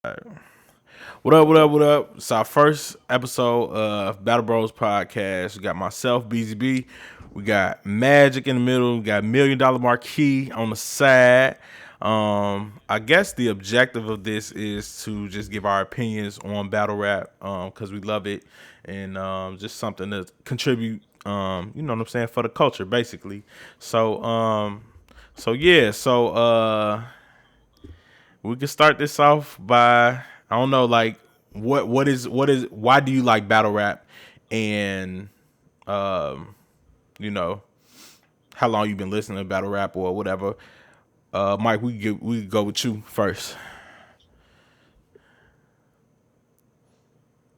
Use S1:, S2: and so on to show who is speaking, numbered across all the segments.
S1: What up, what up, what up? It's our first episode of Battle Bros Podcast. We got myself, BZB. We got Magic in the middle. We got $1 million Marquee on the side. I guess the objective of this is to just give our opinions on battle rap because we love it and just something to contribute, you know what I'm saying, for the culture, basically. So we can start this off by I don't know, like what is why do you like battle rap and um you know how long you been listening to battle rap or whatever. Mike, we could go with you first.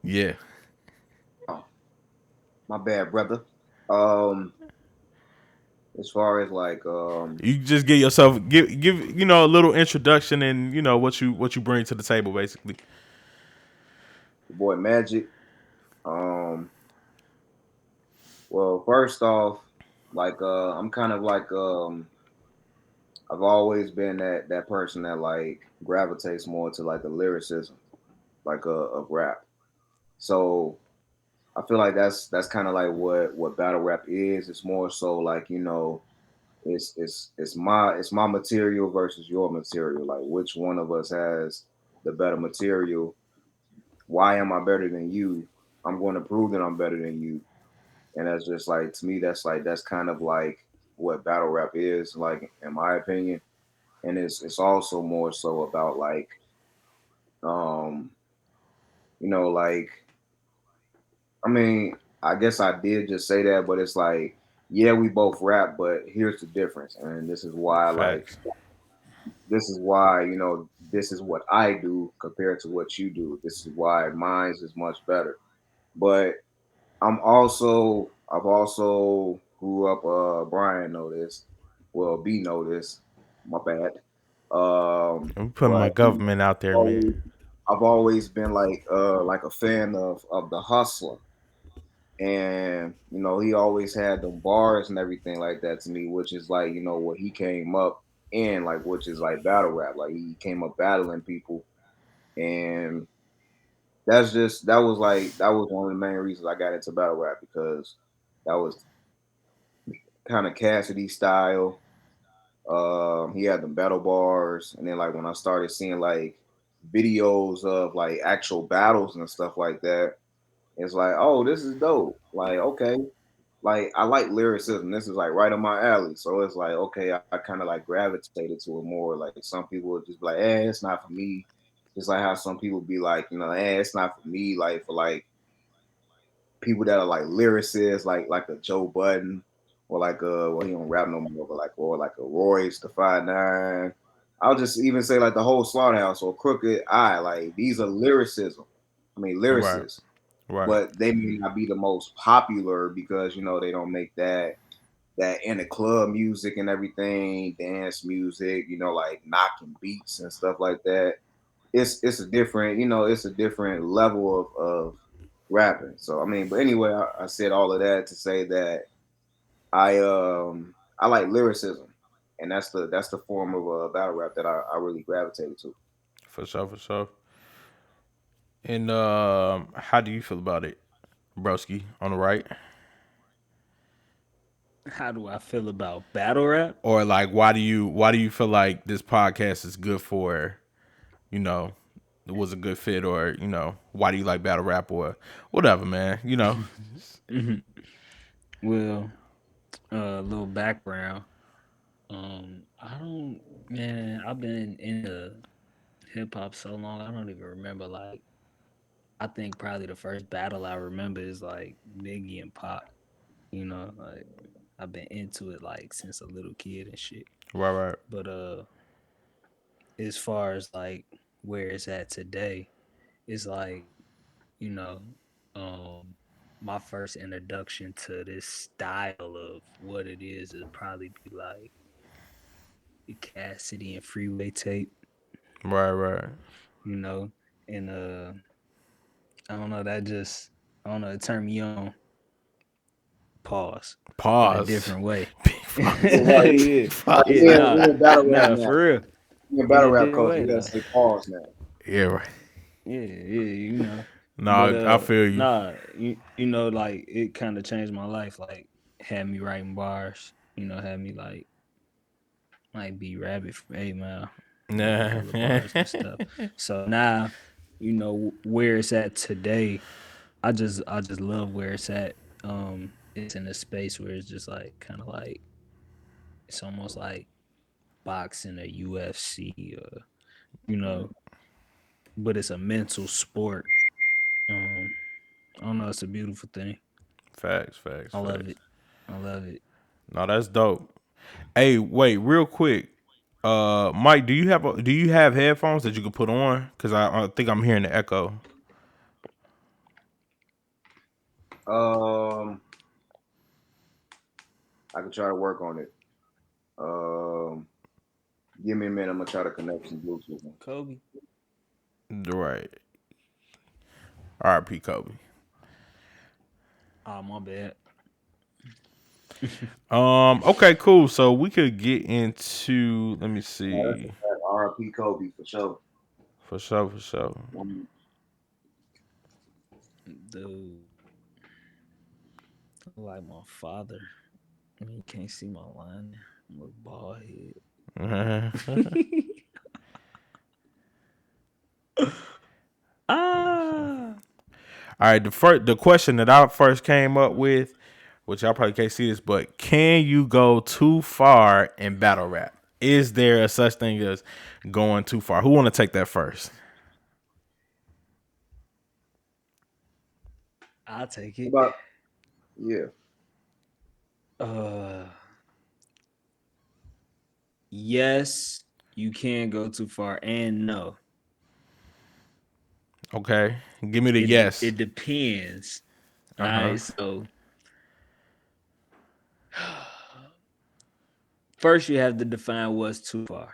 S1: Yeah,
S2: Oh, my bad, brother. Um, as far as
S1: you just give yourself give a little introduction and what you bring to the table basically.
S2: the boy Magic. Um, well, first off, I'm kind of I've always been that person that gravitates more to the lyricism, of rap. So I feel like that's kind of like what battle rap is. It's more so it's my material versus your material. Like which one of us has the better material? Why am I better than you? I'm going to prove that I'm better than you. And that's just like to me, that's kind of like what battle rap is, like in my opinion. And it's also more so about um, like I mean, I guess I did just say that, but it's like, yeah, we both rap, but here's the difference. And
S1: Facts.
S2: this is why, this is what I do compared to what you do. This is why mine's is much better. But I've also grew up. Brian know this. Well, B know this. My bad.
S1: I'm putting my
S2: But
S1: government out there, man.
S2: always, I've always been like a fan of the hustler, and he always had them bars and everything like that to me, which is like what he came up in, like which is like battle rap. Like he came up battling people, and that was one of the main reasons I got into battle rap because that was kind of Cassidy style. He had them battle bars, and then like when I started seeing like videos of like actual battles and stuff like that, it's like, oh, this is dope. Like, okay, like I like lyricism. This is like right up my alley. So it's like, okay, I kind of like gravitated to it more. Like some people would just be like, it's not for me. Just like how some people be like, it's not for me. Like for like people that are like lyricists, like a Joe Budden or well, he don't rap no more, but like a Royce the 5'9". I'll just even say like the whole Slaughterhouse or Crooked Eye. Like these are lyricism. I mean
S1: Right,
S2: lyricists,
S1: right.
S2: but they may not be the most popular because they don't make that in the club music and everything, dance music, like knocking beats and stuff like that. It's a different, it's a different level of rapping. So I mean, but anyway, I said all of that to say that I like lyricism, and that's the form of battle rap that I really gravitated to.
S1: For sure, for sure. And how do you feel about it, Broski? On the right,
S3: How do I feel about battle rap?
S1: or like why do you feel like this podcast is good for? You know, it was a good fit, or why do you like battle rap, or whatever, man?
S3: Well, a little background. I don't, man. I've been into hip hop so long, I don't even remember. Like, I think probably the first battle I remember is like Biggie and Pop. Like I've been into it like since a little kid and shit.
S1: Right, right,
S3: But as far as like where it's at today, it's like you know, um, my first introduction to this style of what it is would probably be like the Cassidy and Freeway tape,
S1: right, right.
S3: you know, and I don't know, that just I don't know, it turned me on. Pause in a
S1: Pause.
S3: different way.
S2: Yeah, right.
S3: yeah,
S2: Like
S1: Pause.
S3: yeah,
S2: we in battle rap
S3: nah,
S2: now.
S3: for real,
S2: We in
S3: in
S2: battle
S3: a
S2: rap
S3: different
S2: culture.
S3: way
S2: We gotta
S3: though.
S2: say pause now.
S1: Yeah, right.
S3: Yeah, you know. But
S1: No, I feel you.
S3: nah, you know, like it kind of changed my life. Like had me writing bars. You know, had me like be rabbit from 8 Mile, writing
S1: Nah.
S3: hella bars and stuff. So now, you know where it's at today. I just love where it's at. It's in a space where it's just like kind of like it's almost like boxing or UFC or you know, but it's a mental sport. Um, I don't know. It's a beautiful thing.
S1: Facts, facts,
S3: I love
S1: facts.
S3: it. I love it.
S1: No, that's dope. Hey, wait, real quick. Mike, do you have headphones that you can put on? Cause I think I'm hearing the echo.
S2: Um, I can try to work on it. Um, Give me a minute. I'm gonna try to connect some Bluetooth.
S3: Kobe.
S1: Right. R.I.P. Kobe.
S3: Oh, my bad.
S1: Okay, cool. So we could get into. Let me see.
S2: R.I.P. Kobe for sure.
S1: For sure, for sure.
S3: Dude, I like my father. I mean, you can't see my line. I'm a bald head. Ah.
S1: All right, the question that I first came up with, which y'all probably can't see this, but can you go too far in battle rap? Is there a such thing as going too far? Who want to take that first?
S3: I'll take it.
S2: About yeah.
S3: Uh, yes, you can go too far, and no.
S1: Okay, give me the
S3: It
S1: yes.
S3: it depends. All
S1: Uh-huh.
S3: right, so first you have to define what's too far.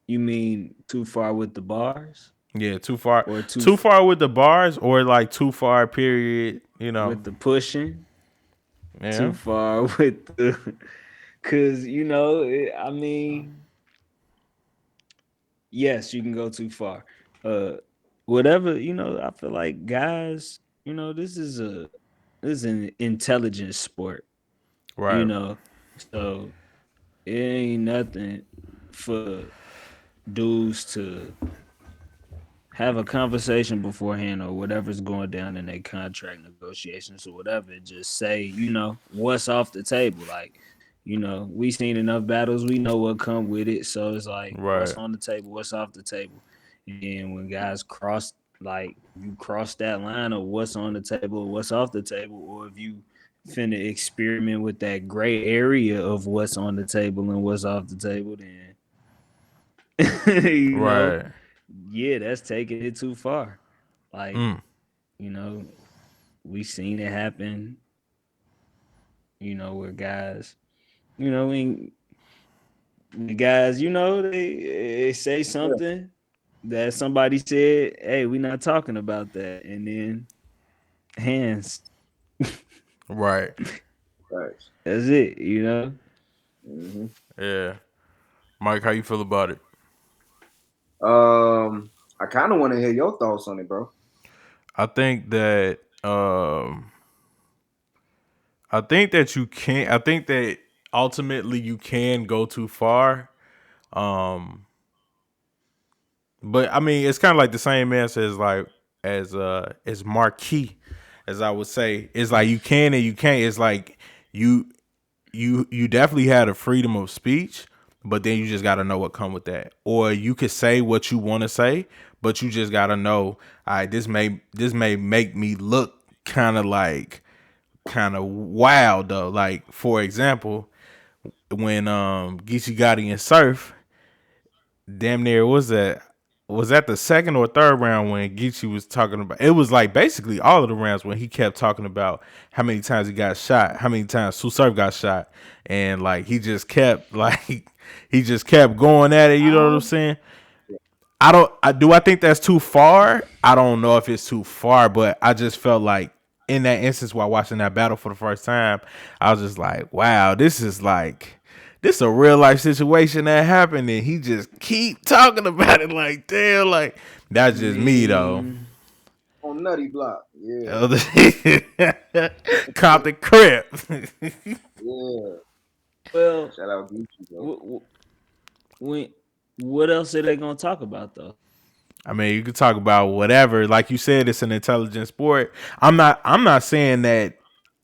S3: You mean too far with the bars,
S1: Yeah, too far.
S3: or
S1: Too far with the bars, or like too far. Period. You know.
S3: with the pushing? Too
S1: Yeah.
S3: far with the, cause you know, I mean, yes, you can go too far. Uh, whatever you know, I feel like guys, you know, this is an intelligent sport, you
S1: Right.
S3: know, so it ain't nothing for dudes to have a conversation beforehand or whatever's going down in their contract negotiations or whatever. Just say, you know, what's off the table. Like, you know, we seen enough battles. We know what come with it. So it's like, what's
S1: Right.
S3: on the table? What's off the table? And when guys cross, like, you cross that line of what's on the table, what's off the table, or if you finna experiment with that gray area of what's on the table and what's off the table, then you know,
S1: Right.
S3: yeah, that's taking it too far. Like,
S1: Mm.
S3: you know, we seen it happen, you know, where guys, you know, when the guys, you know, they say
S2: Yeah.
S3: something that somebody said, hey, we not talking about that. And then hands.
S1: Right.
S2: Thanks.
S3: That's it, you know?
S2: hmm
S1: Yeah. Mike, how you feel about it?
S2: I kind of want to hear your thoughts on it, bro.
S1: I think that I think that you can. I think that ultimately you can go too far. Um, but I mean, it's kind of like the same answer as Marquis, as I would say. It's like you can and you can't. It's like you you definitely had a freedom of speech, but then you just got to know what come with that. Or you could say what you want to say, but you just got to know, all right, this may make me look kind of wild though. Like for example, when Geechee Gotti and Surf, damn near was that the second or third round when Geechee was talking about, it was like basically all of the rounds when he kept talking about how many times he got shot, how many times Sue Surf got shot, and like he just kept he just kept going at it, you know what I'm saying? I think that's too far. I don't know if it's too far, but I just felt like in that instance while watching that battle for the first time, I was just like, wow, this a real life situation that happened, and he just keep talking about it like damn, like that's just me though.
S2: On Nutty Block, yeah,
S1: Compton Crip.
S2: yeah.
S3: Well,
S2: Shout out Gucci though.
S3: when what else are they gonna talk about though?
S1: I mean, you can talk about whatever. Like you said, it's an intelligent sport. I'm not saying that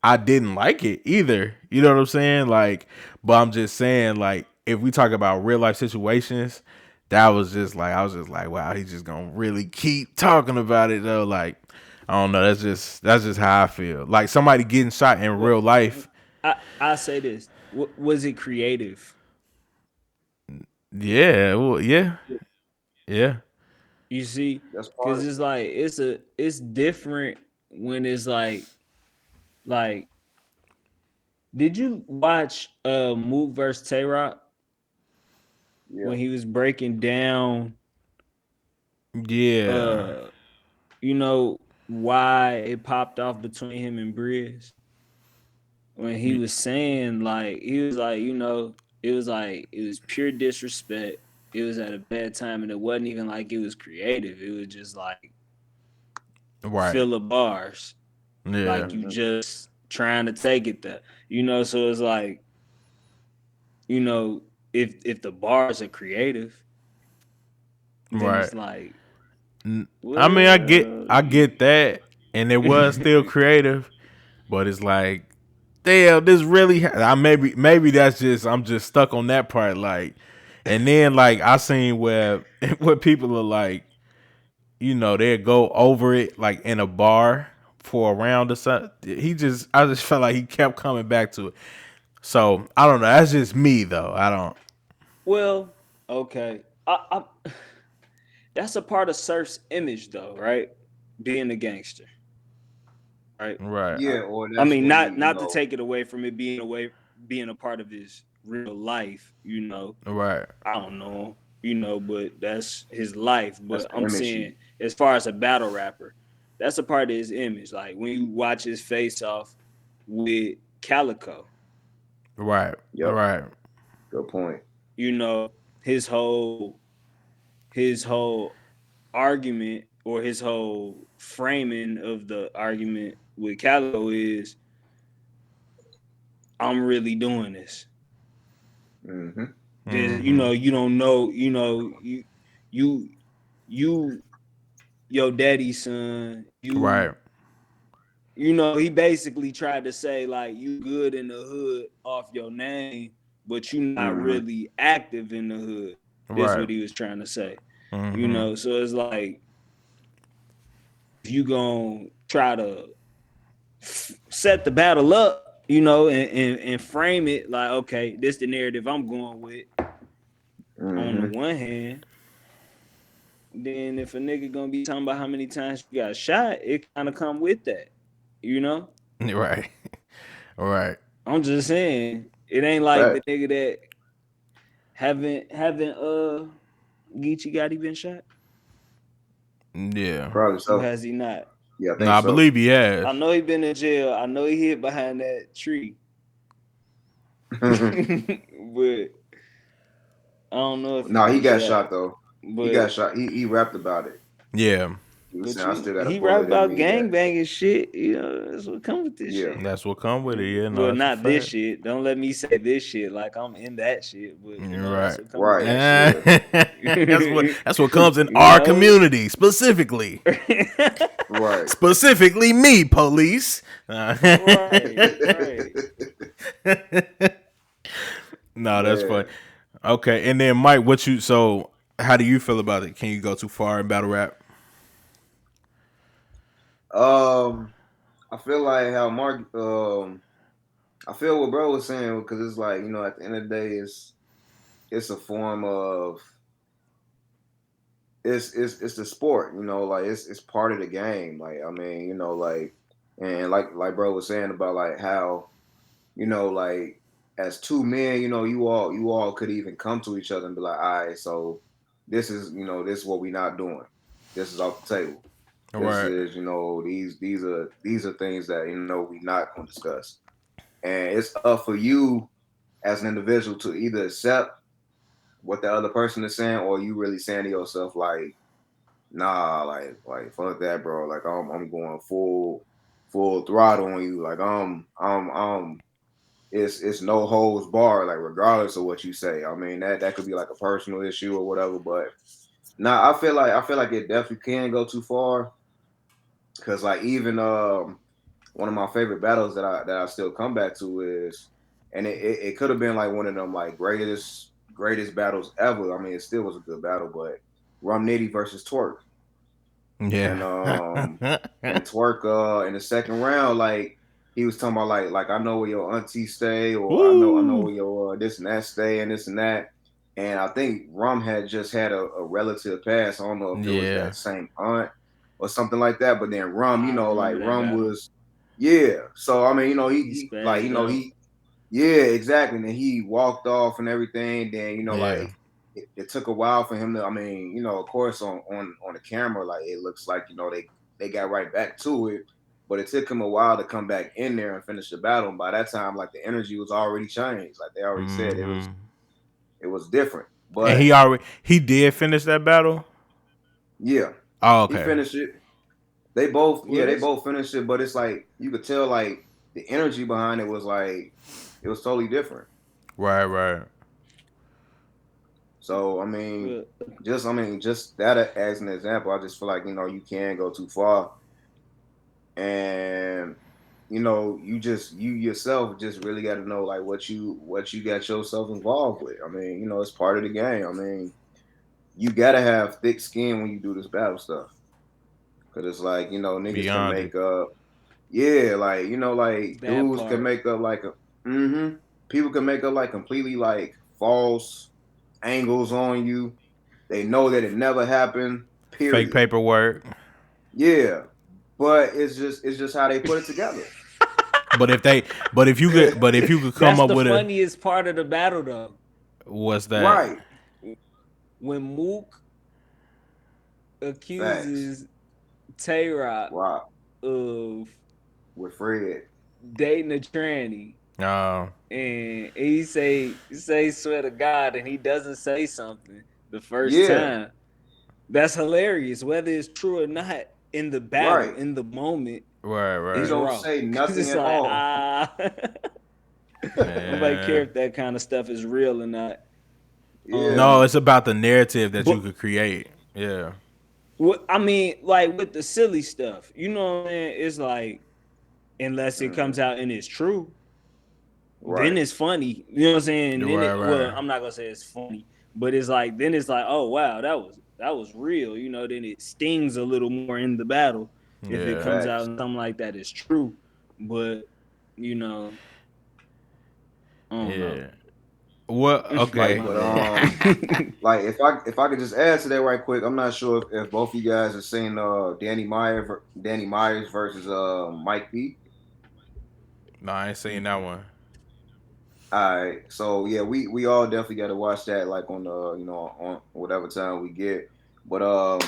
S1: I didn't like it either. You know what I'm saying? Like, but I'm just saying, like, if we talk about real life situations, that was just like I was just like, wow, he's just gonna really keep talking about it though. Like, I don't know. That's just how I feel. Like somebody getting shot in real life.
S3: I say this. Was it creative?
S1: Yeah, well, yeah.
S3: You see,
S2: That's part
S3: because
S2: of
S3: it's like it's different when it's like. Did you watch Mook versus Tay Rock
S2: yeah.
S3: when he was breaking down
S1: Yeah.
S3: you know why it popped off between him and Briz? When he was saying he was like, it was pure disrespect. It was at a bad time and it wasn't even like it was creative. It was just like
S1: Right.
S3: filler bars.
S1: Yeah.
S3: Like you just trying to take it there. So it's like, if the bars are creative, then
S1: Right.
S3: it's like,
S1: I mean, I get that, and it was still creative, but it's like, damn, this really. I maybe that's just I'm just stuck on that part, like, and then like I seen where people are like, they go over it like in a bar for a round or something. I just felt like he kept coming back to it. So I don't know. That's just me though. I don't.
S3: Well, okay. That's a part of Surf's image, though, right? Being a gangster, right?
S1: Right.
S2: Yeah, or
S3: I
S2: that's
S3: mean,
S2: what
S3: not to take it away from it being a part of his real life.
S1: Right.
S3: I don't know, but that's his life.
S2: that's
S3: But
S2: the
S3: I'm
S2: image.
S3: saying, as far as a battle rapper, that's a part of his image. Like when you watch his face off with Calico,
S1: Right.
S2: Yep.
S1: Right.
S2: Good point.
S3: his whole argument or his whole framing of the argument with Calico is, I'm really doing this.
S2: Mm-hmm.
S3: You don't know, you your daddy's son.
S1: Right.
S3: He basically tried to say like you good in the hood off your name, but you not really active in the hood. That's
S1: Right.
S3: what he was trying to say.
S1: Mhm.
S3: So it's like, if you gonna try to set the battle up, and frame it like, okay, this the narrative I'm going with. On the one hand, then if a nigga gonna be talking about how many times you got shot, it kind of come with that,
S1: Right. Right.
S3: I'm just saying, it ain't like the
S2: Fact.
S3: nigga that haven't Geechee Gotti been shot,
S1: Yeah.
S2: Probably
S3: or
S2: so.
S3: has he not?
S2: Yeah, I
S1: No,
S2: think
S1: I
S2: so.
S1: believe he has.
S3: I know he been in jail. I know he hid behind that tree. But I don't know if
S2: No, he got
S3: shot.
S2: shot though.
S3: But
S2: He got shot. He rapped about it.
S1: Yeah.
S2: He was
S3: but
S2: saying, I still got a
S3: he rap
S2: bullet in
S3: about
S2: me. That
S3: gangbanging shit. That's what comes with this
S2: yeah.
S3: shit.
S1: That's what come with it. Yeah. No,
S3: Well,
S1: that's a
S3: not this
S1: fact.
S3: shit. Don't let me say this shit like I'm in that shit. But that's
S1: Right.
S3: what comes with
S2: Right.
S3: that shit.
S1: That's what comes in our community specifically.
S2: Right.
S1: Specifically me, police.
S3: right.
S1: No, that's
S2: Yeah.
S1: funny. Okay, and then Mike, how do you feel about it? Can you go too far in battle rap?
S2: I feel like how Mark. I feel what bro was saying because it's like at the end of the day, it's a form of it's the sport. Like it's part of the game. Like I mean, like and like bro was saying about like how like as two men, you all could even come to each other and be like, all right, so this is this is what we not doing. This is off the table. This
S1: Right.
S2: is these are things that we not going to discuss, and it's up for you as an individual to either accept what the other person is saying, or you really saying to yourself like, nah, like fuck that, bro. Like I'm going full throttle on you. Like it's no holds bar, like regardless of what you say. I mean that could be like a personal issue or whatever, but nah, I feel like it definitely can go too far. Cause like even one of my favorite battles that I still come back to is, and it could have been like one of them like greatest battles ever. I mean, it still was a good battle, but Rum Nitty versus Twerk, and
S1: Yeah.
S2: and Twerk in the second round, like he was talking about like I know where your auntie stay, or I know
S1: Woo.
S2: where your this and that stay, and this and that. And I think Rum had just had a relative pass. I don't know if it was
S1: Yeah.
S2: that same aunt or something like that. But then Rum,
S3: I
S2: like
S3: remember that
S2: Rum
S3: battle.
S2: was, yeah. So I mean,
S3: He
S2: he like
S3: spazzed out.
S2: yeah, exactly. And then he walked off and everything. Then
S1: Yeah.
S2: like it took a while for him to. I mean, of course on the camera, like it looks like they got right back to it, but it took him a while to come back in there and finish the battle. And by that time, like the energy was already changed. Like they already said,
S1: Hmm.
S2: it was different.
S1: And
S2: But
S1: he did finish that battle.
S2: yeah,
S1: Oh,
S2: he
S1: okay.
S2: finished it. They
S3: Was
S2: both finished it, but it's like you could tell like the energy behind it was like it was totally different.
S1: Right, right.
S2: So
S3: well,
S2: I mean, just that as an example, I just feel like you can go too far, and you yourself just really got to know like what you got yourself involved with. I mean, it's part of the game. I mean, you gotta have thick skin when you do this battle stuff, because it's like niggas can
S1: Beyond it.
S2: make up. Yeah, like like
S3: that
S2: dudes can
S3: part.
S2: make up like people can make up like completely like false angles on you. They know that it never happened.
S1: Fake
S2: Period.
S1: paperwork.
S2: Yeah, but it's just how they put it together.
S1: But if you could come
S3: That's
S1: up
S3: the
S1: with a
S3: funniest part of the battle, though.
S1: what's that?
S2: Right.
S3: When Mook
S2: Facts.
S3: accuses Tay Rock
S2: Wow.
S3: of
S2: With Fred.
S3: dating a tranny,
S1: Uh,
S3: and he say swear to God, and he doesn't say something the first
S2: Yeah.
S3: time. That's hilarious. Whether it's true or not, in the battle,
S2: Right.
S3: in the moment,
S1: right,
S2: He
S3: it's
S1: right.
S2: don't
S3: raw.
S2: say
S3: Cause
S2: nothing
S3: it's
S2: at
S3: like
S2: all.
S3: nobody care
S1: Man.
S3: if that kind of stuff is real or not.
S2: Yeah.
S1: No,
S3: Um,
S1: it's about the narrative that you
S3: but
S1: could create. Yeah.
S3: what I mean, like with the silly stuff, you know what I mean? It's like unless it
S2: Hmm.
S3: comes out and it's true, then
S2: Right.
S3: it's funny. You know what I'm saying? And then
S1: Right,
S3: well,
S1: right.
S3: I'm not gonna say it's funny, but it's like then it's like, oh wow, that was real. You know, then it stings a little more in the battle if it
S1: Yeah.
S3: comes out
S2: Facts.
S3: and something like that is true. But you know, I don't know.
S1: Yeah. What?
S2: Like,
S1: Okay.
S3: My
S2: but
S3: bad.
S2: like if I could just add to that right quick, I'm not sure if both of you guys have seen Danny Myers versus Mike P.
S1: No, I ain't seen that one.
S2: All right, so yeah, we all definitely got to watch that like on the on whatever time we get. But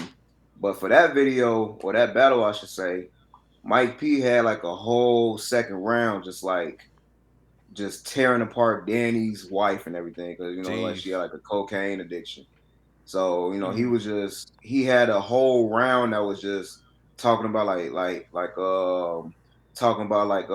S2: but for that video or that battle, I should say, Mike P had like a whole second round, just tearing apart Danny's wife and everything because like she had
S1: Jeez.
S2: like a cocaine addiction. So
S3: Mm.
S2: he had a whole round that was just talking about talking about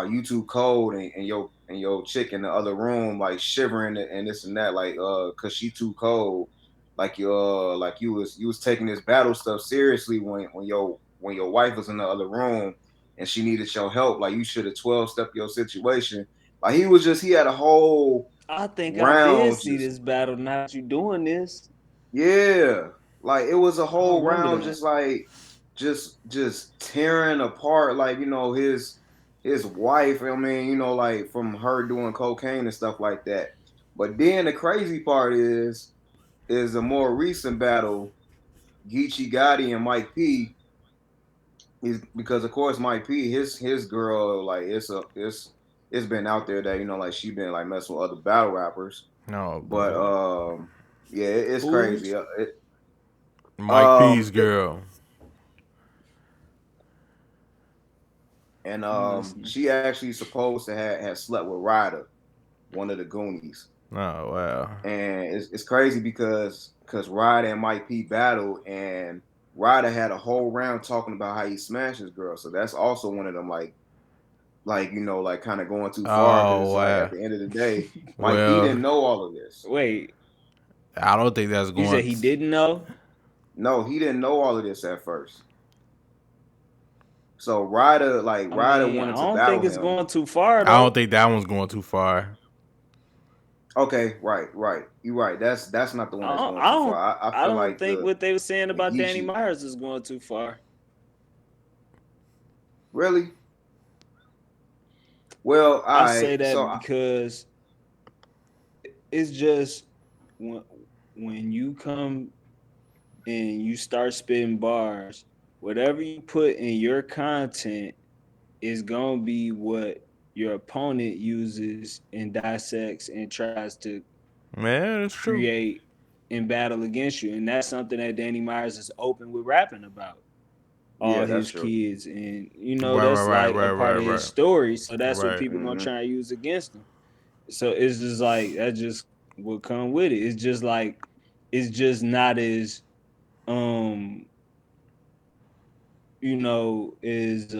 S2: YouTube code and your chick in the other room like shivering and this and that like cause she too cold like you was taking this battle stuff seriously when your wife was in the other room and she needed your help like you should have 12 step your situation like he had a whole
S3: I think I did
S2: round
S3: see
S2: just
S3: this battle. Now that you doing this,
S2: yeah, like it was a
S3: I don't
S2: whole
S3: remember
S2: round,
S3: that.
S2: just like just tearing apart, like his wife. I mean, like from her doing cocaine and stuff like that. But then the crazy part is a more recent battle, Geechee Gotti and Mike P. Is because of course Mike P. His girl like it's been out there that like she been like messing with other battle rappers,
S1: No,
S2: but
S1: bro.
S2: yeah, it's crazy.
S3: Who's
S1: Mike P's
S2: Um,
S1: girl.
S2: and
S3: I'm listening?
S2: she actually supposed to have slept with Ryder, one of the Goonies.
S1: Oh wow.
S2: And it's crazy because Ryder and Mike P battled, and Ryder had a whole round talking about how he smashed his girl. So that's also one of them like like kind of going too far, because
S1: Oh
S2: it's like
S1: wow.
S2: at the end of the day, Mike P
S1: Well,
S2: didn't know all of this.
S3: Wait,
S1: I don't think that's
S3: you
S1: going.
S3: said he didn't know?
S2: No, he didn't know all of this at first. So Ryder
S3: I
S2: wanted to
S3: don't
S2: battle
S3: think it's
S2: him.
S3: going too far
S1: I
S3: though.
S1: don't think that one's going too far.
S2: Okay, right. You're right. That's not the one that's going too far. I
S3: I
S2: feel
S3: don't
S2: like
S3: think what they were saying about Danny
S2: Geechee.
S3: Myers is going too far.
S2: Really? Well, all
S3: I say
S2: right.
S3: that
S2: So
S3: because it's just when you come and you start spitting bars, whatever you put in your content is gonna be what your opponent uses and dissects and tries to
S1: Man, it's true.
S3: create in battle against you. And that's something that Danny Myers is open with rapping about. All
S2: yeah, that's
S3: his
S2: true.
S3: kids, and
S1: Right,
S3: that's
S1: right,
S3: like
S1: right,
S3: a part
S1: right,
S3: of his
S1: right,
S3: story. So that's what
S1: right.
S3: people gonna
S2: Mhm.
S3: try and use against him. So it's just like that just will come with it. It's just like it's just not as is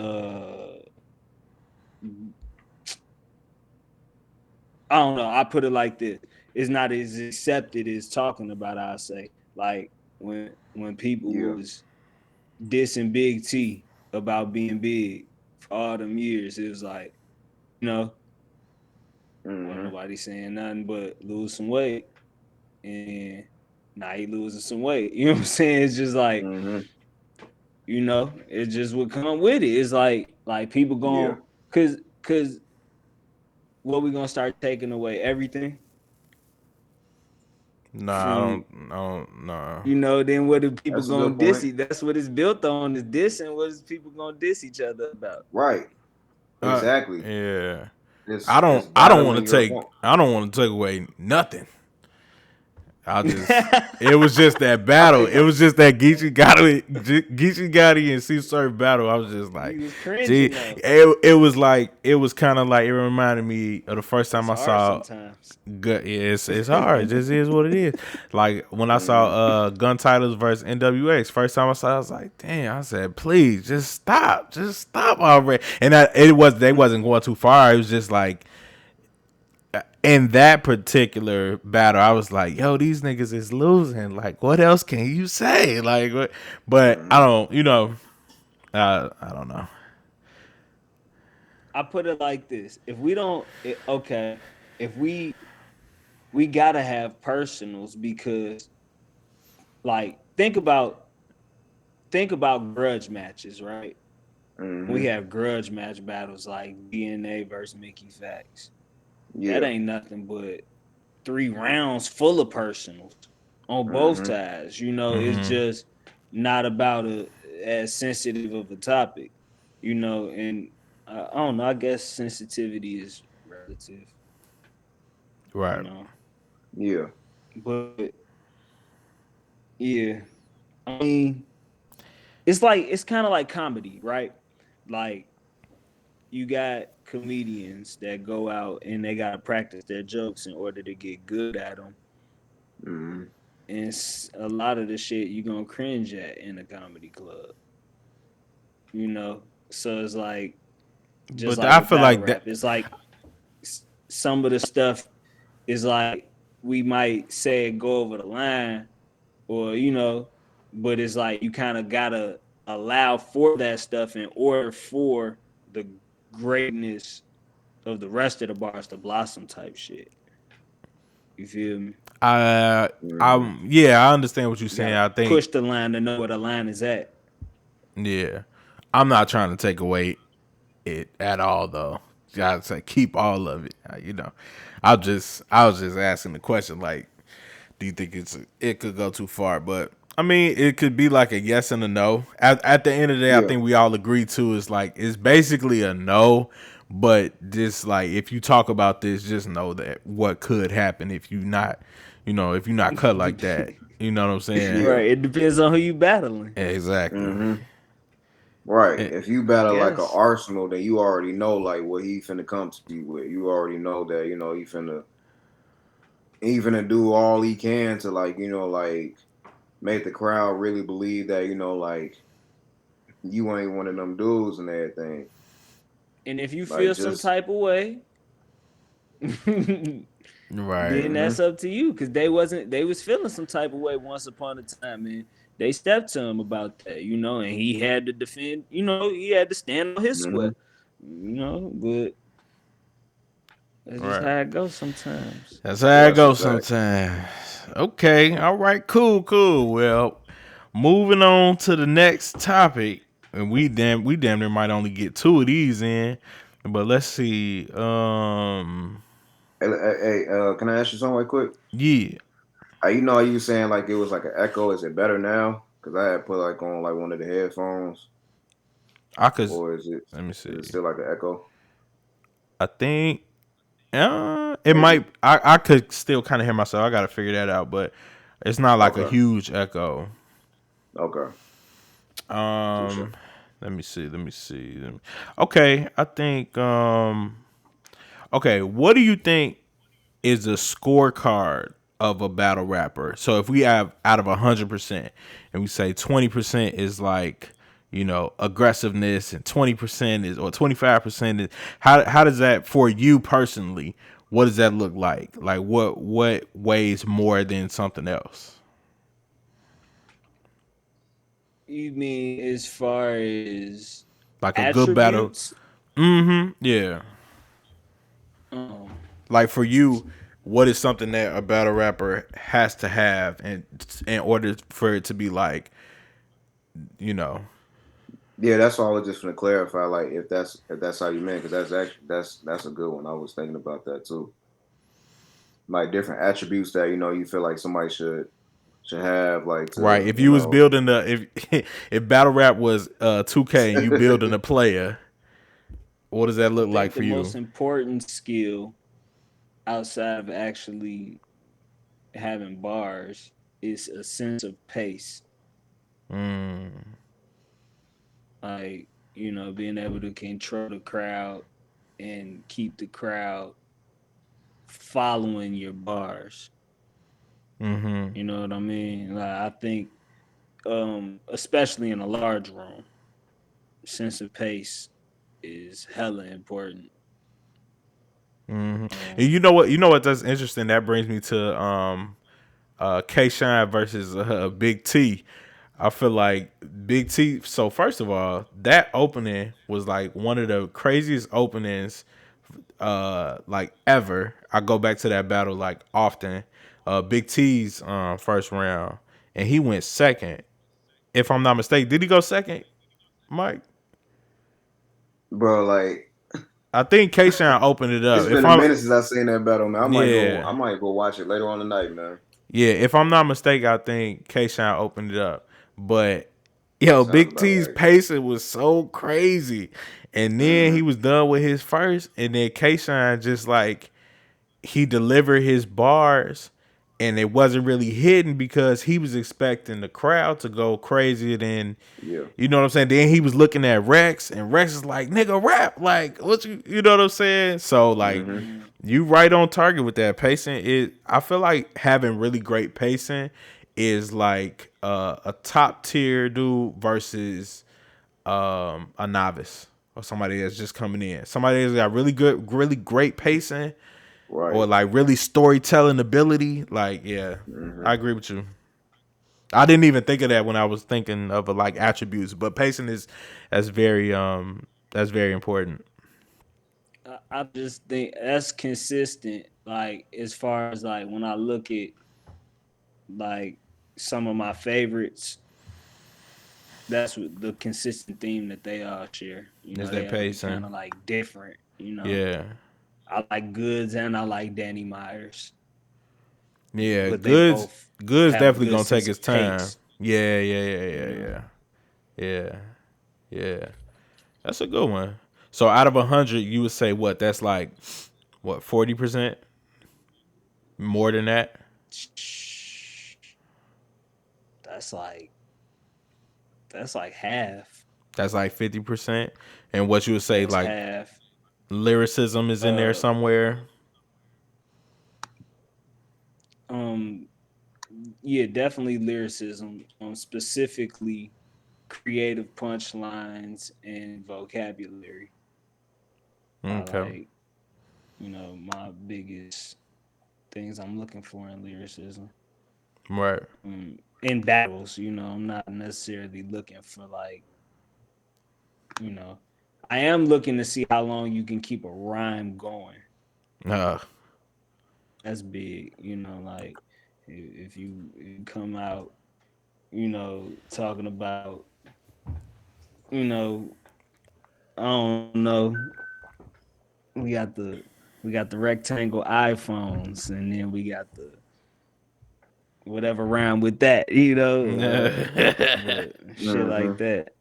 S3: I don't know. I put it like this: it's not as accepted as talking about. I say like when people
S2: Yeah.
S3: was dissing Big T about being big for all them years, it was like wasn't
S2: Mhm.
S3: nobody saying nothing but lose some weight, and now he losing some weight. You know what I'm saying? It's just like
S2: Mhm.
S3: it just would come with it. It's like people
S2: Yeah.
S3: going cause what we gonna start taking away everything
S1: Nah,
S3: from
S1: I don't, nah.
S3: then what are people
S2: That's a
S3: gonna
S2: good
S3: diss?
S2: point.
S3: That's what it's built on is dissing. What is people gonna diss each other about?
S2: Right. Exactly.
S1: Yeah.
S2: It's
S1: I don't want
S2: battling
S1: to
S2: your
S1: take,
S2: opponent.
S1: I don't want to take away nothing. It was just that
S2: I
S1: battle.
S2: think
S1: It was just that Geechee Gotti and C Surf battle. I was just like,
S3: You was
S1: gee,
S3: cringing though.
S1: it was kind of like, it reminded me of the first time
S3: It's
S1: I
S3: hard
S1: saw
S3: sometimes.
S1: Gun. Yeah, it's hard. It just is what it is. Like when I
S2: Mhm.
S1: saw Gun Titles versus NWX, first time I saw it, I was like, damn, I said, please, just stop already. And they wasn't going too far. It was just like, in that particular battle, I was like, yo, these niggas is losing. Like, what else can you say? Like, what? But I don't, I don't know.
S3: I put it like this: if we don't, if we gotta have personals because, like, think about grudge matches, right? We
S2: Mhm.
S3: have grudge match battles like DNA versus Mickey Facts. That
S2: Yeah.
S3: ain't nothing but 3 rounds full of personals on both
S2: Mhm.
S3: sides. It's just not about as sensitive of a topic. And I don't know. I guess sensitivity is relative. You
S1: Right.
S3: know,
S2: Yeah.
S3: but yeah, I mean, it's kind of like comedy, right? Like you got comedians that go out and they gotta practice their jokes in order to get good at them,
S2: Mhm.
S3: and a lot of the shit you gonna cringe at in a comedy club. So it's like just
S1: But
S3: like
S1: I
S3: with
S1: feel
S3: battle
S1: like
S3: rap,
S1: that.
S3: it's like some of the stuff is like we might say go over the line, or but it's like you kind of gotta allow for that stuff in order for the greatness of the rest of the bars to blossom type shit. You feel me?
S2: Mhm.
S1: Yeah, I understand what you're
S3: You
S1: saying.
S3: gotta
S1: I think,
S3: push the line to know where the line is at.
S1: yeah, I'm not trying to take away it at all, though. Gotta say, keep all of it. I was just asking the question, like, do you think it could go too far? But I mean, it could be like a yes and a no. At the end of the day, I
S2: Yeah.
S1: think we all agree to is like it's basically a no. But just like if you talk about this, just know that what could happen if if you're not cut like that. You know what I'm saying?
S2: Yeah.
S3: Right. It depends on who you battling.
S1: Exactly.
S2: Mhm. Right.
S1: Eh,
S2: If you
S3: I
S2: battle like an
S3: guess.
S2: Arsenal, then you already know like what he finna come to you with. You already know that, he finna do all he can to like, like make the crowd really believe that, like you ain't one of them dudes and everything.
S3: And if you
S2: Like
S3: feel some
S2: just
S3: type of way, then
S1: right.
S2: hmm
S3: that's up to you. Cause they was feeling some type of way once upon a time, and they stepped to him about that, and he had to defend, he had to stand on his
S2: hmm
S3: square, but that's just
S1: Right.
S3: how it goes sometimes.
S1: That's how it
S2: That's a
S1: goes
S2: fact.
S1: sometimes. Okay. All right. Cool. Cool. Well, moving on to the next topic, and we damn near might only get two of these in, but let's see.
S2: Hey, can I ask you something right quick?
S1: Yeah.
S2: How you saying like it was like an echo. Is it better now? Because I had put like on like one of the headphones,
S1: I could.
S2: or is it
S1: Let me
S2: is it
S1: see.
S2: still like an echo?
S1: I think. It
S2: Maybe.
S1: might. I could still kind of hear myself. I gotta figure that out, but it's not like a
S2: Okay.
S1: huge echo.
S2: Okay. Touche.
S1: Um, let me see. Let me see. Okay, I think. Okay, what do you think is a scorecard of a battle rapper? So if we have out of 100%, and we say 20% is like aggressiveness, and 20% is or 25% is how does that for you personally? What does that look like? Like what weighs more than something else?
S3: You mean as far as
S1: Like a good battle.
S3: attributes?
S1: Mm-hmm. Yeah.
S3: Um,
S1: Like for you, what is something that a battle rapper has to have and in order for it to be like, you know,
S2: Yeah, that's all I was just gonna clarify. Like if that's how you meant, because that's a good one. I was thinking about that too. Like different attributes that you feel like somebody should have, like
S1: right?
S2: to
S1: If you was building the if battle rap was 2K and you building a player, what does that
S3: I
S1: look like
S3: think the
S1: for you?
S3: most important skill outside of actually having bars is a sense of pace.
S1: Mm,
S3: Like, being able to control the crowd and keep the crowd following your bars.
S1: mm-hmm.
S3: You know what I mean? Like I think especially in a large room, sense of pace is hella important.
S1: Mm-hmm. And
S3: Um
S1: you know what that's interesting. That brings me to K Shine versus Big T. I feel like Big T. So first of all, that opening was like one of the craziest openings like ever. I go back to that battle like often. Big T's first round, and he went second. If I'm not mistaken, did he go second, Mike?
S2: bro. Like
S1: I think K Shine opened it
S2: it's
S1: up. If
S2: been a
S1: I'm
S2: minute since I seen that battle, man. I might go.
S1: yeah,
S2: I might go watch it later on tonight, man.
S1: yeah, if I'm not mistaken, I think K Shine opened it up. But yo,
S2: Sounds
S1: Big
S2: about
S1: T's
S2: right.
S1: pacing was so crazy. And then he
S2: hmm
S1: was done with his first, and then K Shine just like he delivered his bars and it wasn't really hidden because he was expecting the crowd to go crazier than
S2: Yeah.
S1: you know what I'm saying. Then he was looking at Rex and Rex is like, nigga, rap. Like, what you know what I'm saying? So like
S2: hmm
S3: mm,
S1: you right on target with that. Pacing is I feel like having really great pacing is like a top tier dude versus a novice or somebody that's just coming in. Somebody that's got really great pacing or
S2: Right.
S1: like really storytelling ability. Like, yeah,
S2: hmm
S1: I agree with you. I didn't even think of that when I was thinking of like attributes, but pacing is that's very important.
S3: I just think that's consistent. Like as far as like when I look at like some of my favorites, that's what the consistent theme that they all share.
S1: Is
S3: They
S1: that
S3: have to be kind
S1: pacing?
S3: of like different.
S1: Yeah,
S3: I like Goods and I like Danny Myers,
S1: yeah.
S3: but they
S1: Goods
S3: both
S1: Goods
S3: have a
S1: definitely
S3: good
S1: gonna take
S3: sense
S1: his
S3: of
S1: time.
S3: pace.
S1: Yeah,
S3: You know,
S1: yeah, yeah. That's a good one. So out of 100, you would say what? That's like what 40% more than that.
S3: that's like that's like half.
S1: That's like 50%. And what you would say,
S3: That's
S1: like
S3: half.
S1: lyricism is in there
S3: Uh,
S1: somewhere.
S3: um, yeah, definitely lyricism. Specifically creative punchlines and vocabulary. I
S1: Okay.
S3: like, my biggest things I'm looking for in lyricism.
S1: Right.
S3: In battles, I'm not necessarily looking for like, you know, I am looking to see how long you can keep a rhyme going.
S1: Uh,
S3: That's big, like if you come out, talking about, you know, I don't know, we got the we got the rectangle iPhones, and then we got the whatever rhyme with that, but shit
S2: Mm-hmm.
S3: like that.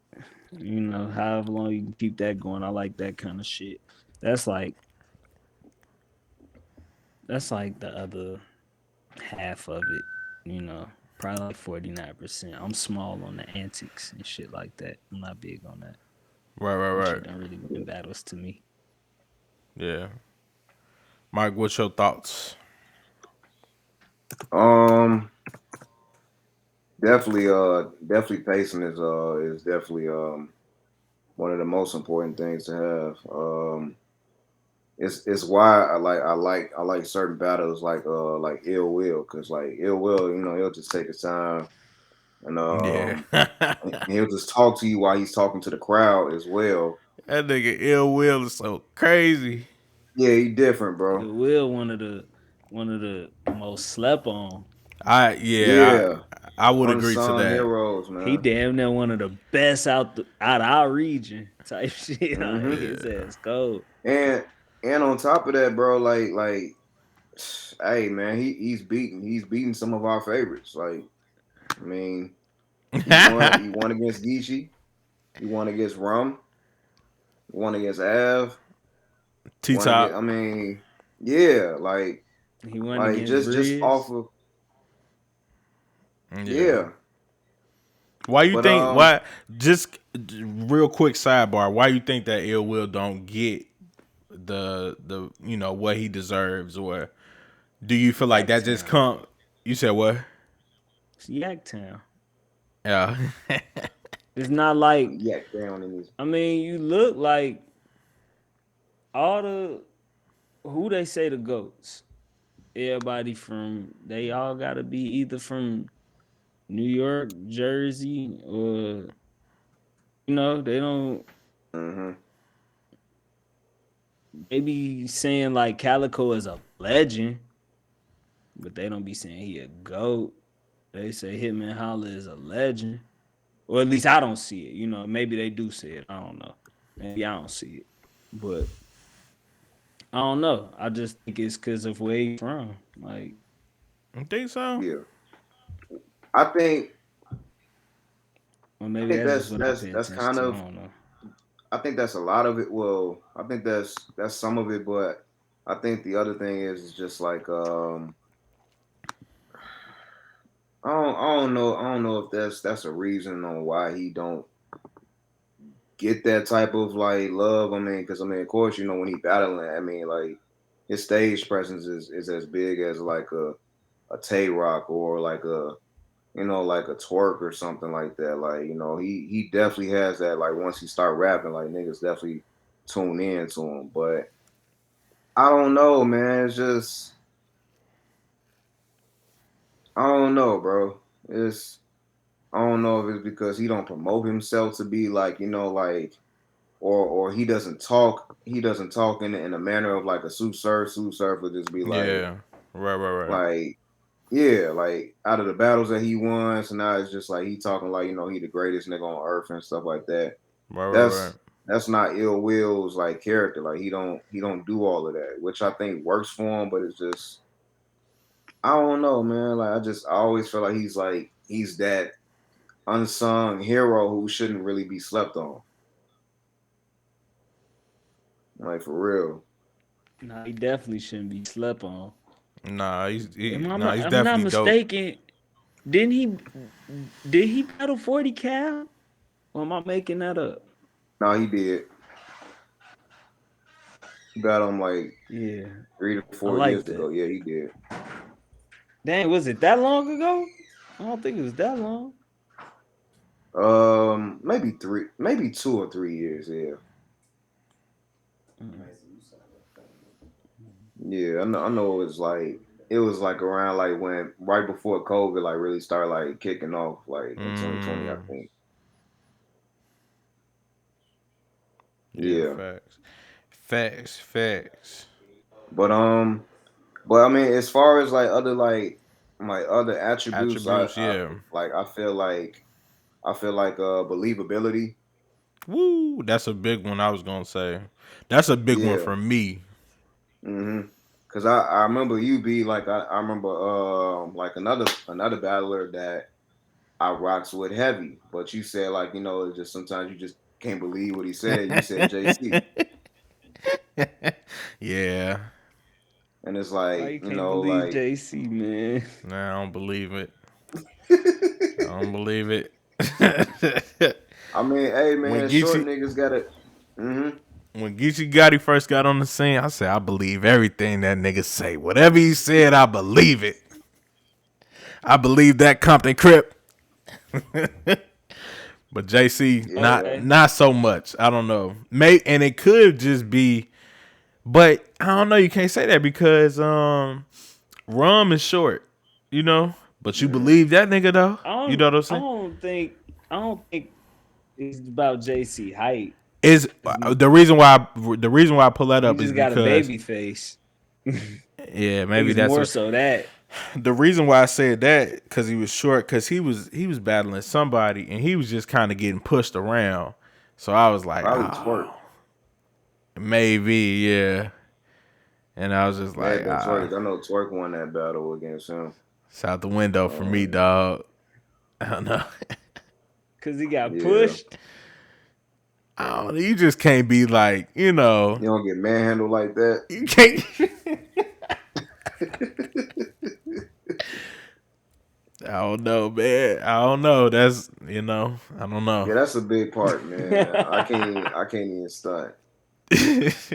S3: However long you can keep that going, I like that kind of shit. That's like that's like the other half of it, you know. Probably like 49%. I'm small on the antics and shit like that. I'm not big on that.
S1: right, right,
S3: That
S1: right.
S3: shit don't really win battles to me.
S1: Yeah. Mike, what's your thoughts?
S2: Um, definitely pacing is definitely one of the most important things to have. It's why I like certain battles like Ill Will, because like Ill Will, he'll just take his time and
S1: Yeah.
S2: he'll just talk to you while he's talking to the crowd as well.
S1: That nigga Ill Will is so crazy.
S2: Yeah, he different, bro.
S3: It will one of the most slept on.
S1: I
S2: Yeah,
S1: I would agree to
S2: unsung
S1: that.
S2: heroes,
S3: He
S2: man.
S3: damn near one of the best out of our region type shit. Like,
S2: Hmm.
S3: his ass cold.
S2: And on top of that, bro, like, hey, man, he's beating some of our favorites. Like, I mean, he won against Geechee, he won against Rum, he won against Av,
S1: T
S2: won against. I
S1: Top.
S2: mean, yeah,
S3: He went
S2: like
S3: against
S2: just off
S3: Briz.
S2: of
S1: Yeah.
S2: yeah,
S1: Why you
S2: but
S1: think why just real quick sidebar, why you think that Ill Will don't get the what he deserves, or do you feel like that just
S3: Yaktown.
S1: come you said what?
S3: It's Yaktown.
S1: Yeah.
S3: It's not like,
S2: yak down in his.
S3: I mean, you look like all the who they say the goats. Everybody they all gotta be either from New York, Jersey, or they don't
S2: Hmm.
S3: they be saying like Calico is a legend, but they don't be saying he a goat. They say Hitman Holla is a legend. Or at least I don't see it. Maybe they do see it. I don't know. Maybe I don't see it. But I don't know. I just think it's because of where he's from. Like,
S1: You think so?
S2: Yeah, I think
S3: or
S2: I
S3: maybe
S2: think
S3: that's just
S2: that's
S3: what I
S2: that's
S3: pay
S2: that's
S3: attention
S2: kind
S3: to. I
S2: of
S3: don't know.
S2: I think that's a lot of it. Well, I think that's some of it, but I think the other thing is just like I don't know if that's a reason on why he don't get that type of like love. I mean, because I mean, of course, when he battling, I mean, like his stage presence is as big as like a Tay Rock or like like a Twerk or something like that. Like he definitely has that. Like once he start rapping, like niggas definitely tune in to him. But I don't know, man. It's just I don't know, bro. It's I don't know if it's because he don't promote himself to be like like or he doesn't talk in a manner of like a Sue Surf. Sue Surf would just be
S1: Yeah. Right.
S2: like yeah, like out of the battles that he won, so now it's just like he talking like he the greatest nigga on earth and stuff like that.
S1: Right.
S2: That's not Ill Will's like character. Like he don't do all of that, which I think works for him. But it's just I don't know, man. I always feel like he's that unsung hero who shouldn't really be slept on. Like for real.
S3: Nah, he definitely shouldn't be slept on.
S1: Nah, he's
S3: I'm not
S1: definitely dope.
S3: mistaken. Didn't he? Did he battle 40 Cal? Or am I making that up?
S2: No, he did. He battled him like
S3: Yeah,
S2: 3 to
S3: I
S2: 4
S3: like
S2: years
S3: that.
S2: ago. Yeah, he did.
S3: Dang, was it that long ago? I don't think it was that long.
S2: Maybe 3, maybe 2 or 3 years. Yeah,
S3: Mm.
S2: yeah. I know. It was like around like when right before COVID like really started like kicking off like in 2020. I
S1: Mm,
S2: think.
S1: yeah,
S2: Yeah,
S1: facts.
S2: but I mean, as far as like other like my other attributes,
S1: Attributes, yeah.
S2: I I feel like believability.
S1: Woo, that's a big one. I was gonna say, that's a big one
S2: Yeah.
S1: for me.
S2: Mm-hmm. Cause I remember you be like I remember like another battler that I rocks with heavy, but you said like it's just sometimes you just can't believe what he said. You said JC,
S1: Yeah,
S2: and it's
S3: Why
S2: like
S3: you can't believe JC, man?
S1: nah, I don't believe it. I don't believe it.
S2: I mean, hey
S1: when
S2: man, short
S1: Geechee
S2: niggas got it. Mm-hmm.
S1: when Geechee Gotti first got on the scene, I said I believe everything that nigga say. Whatever he said, I believe it. I believe that Compton Crip. But JC,
S2: Yeah.
S1: not so much. I don't know. And it could just be, but I don't know. You can't say that because Rum is short, you know. But you
S2: Mm-hmm.
S1: believe that nigga though. You know what I'm
S3: I
S1: saying?
S3: don't think it's about JC height.
S1: Is the reason why I pull that
S3: He
S1: up is
S3: just got a
S1: because
S3: baby face.
S1: yeah,
S3: I think
S1: maybe
S3: it's
S1: that's
S3: more so that.
S1: the reason why I said that because he was short because he was battling somebody and he was just kind of getting pushed around. So I was like,
S2: Probably twerk.
S1: oh, maybe yeah. And I was just
S2: May
S1: like,
S2: have been twerk. I know twerk won that battle against him.
S1: it's out the window for me,
S2: Um,
S1: dog. I don't know.
S3: Cause he got
S2: yeah.
S3: pushed.
S1: I don't know. You just can't be like, you know,
S2: You don't get manhandled like that.
S1: you can't. I don't know, man. I don't know. That's I don't know.
S2: Yeah, that's a big part, man. I can't even stunt. That's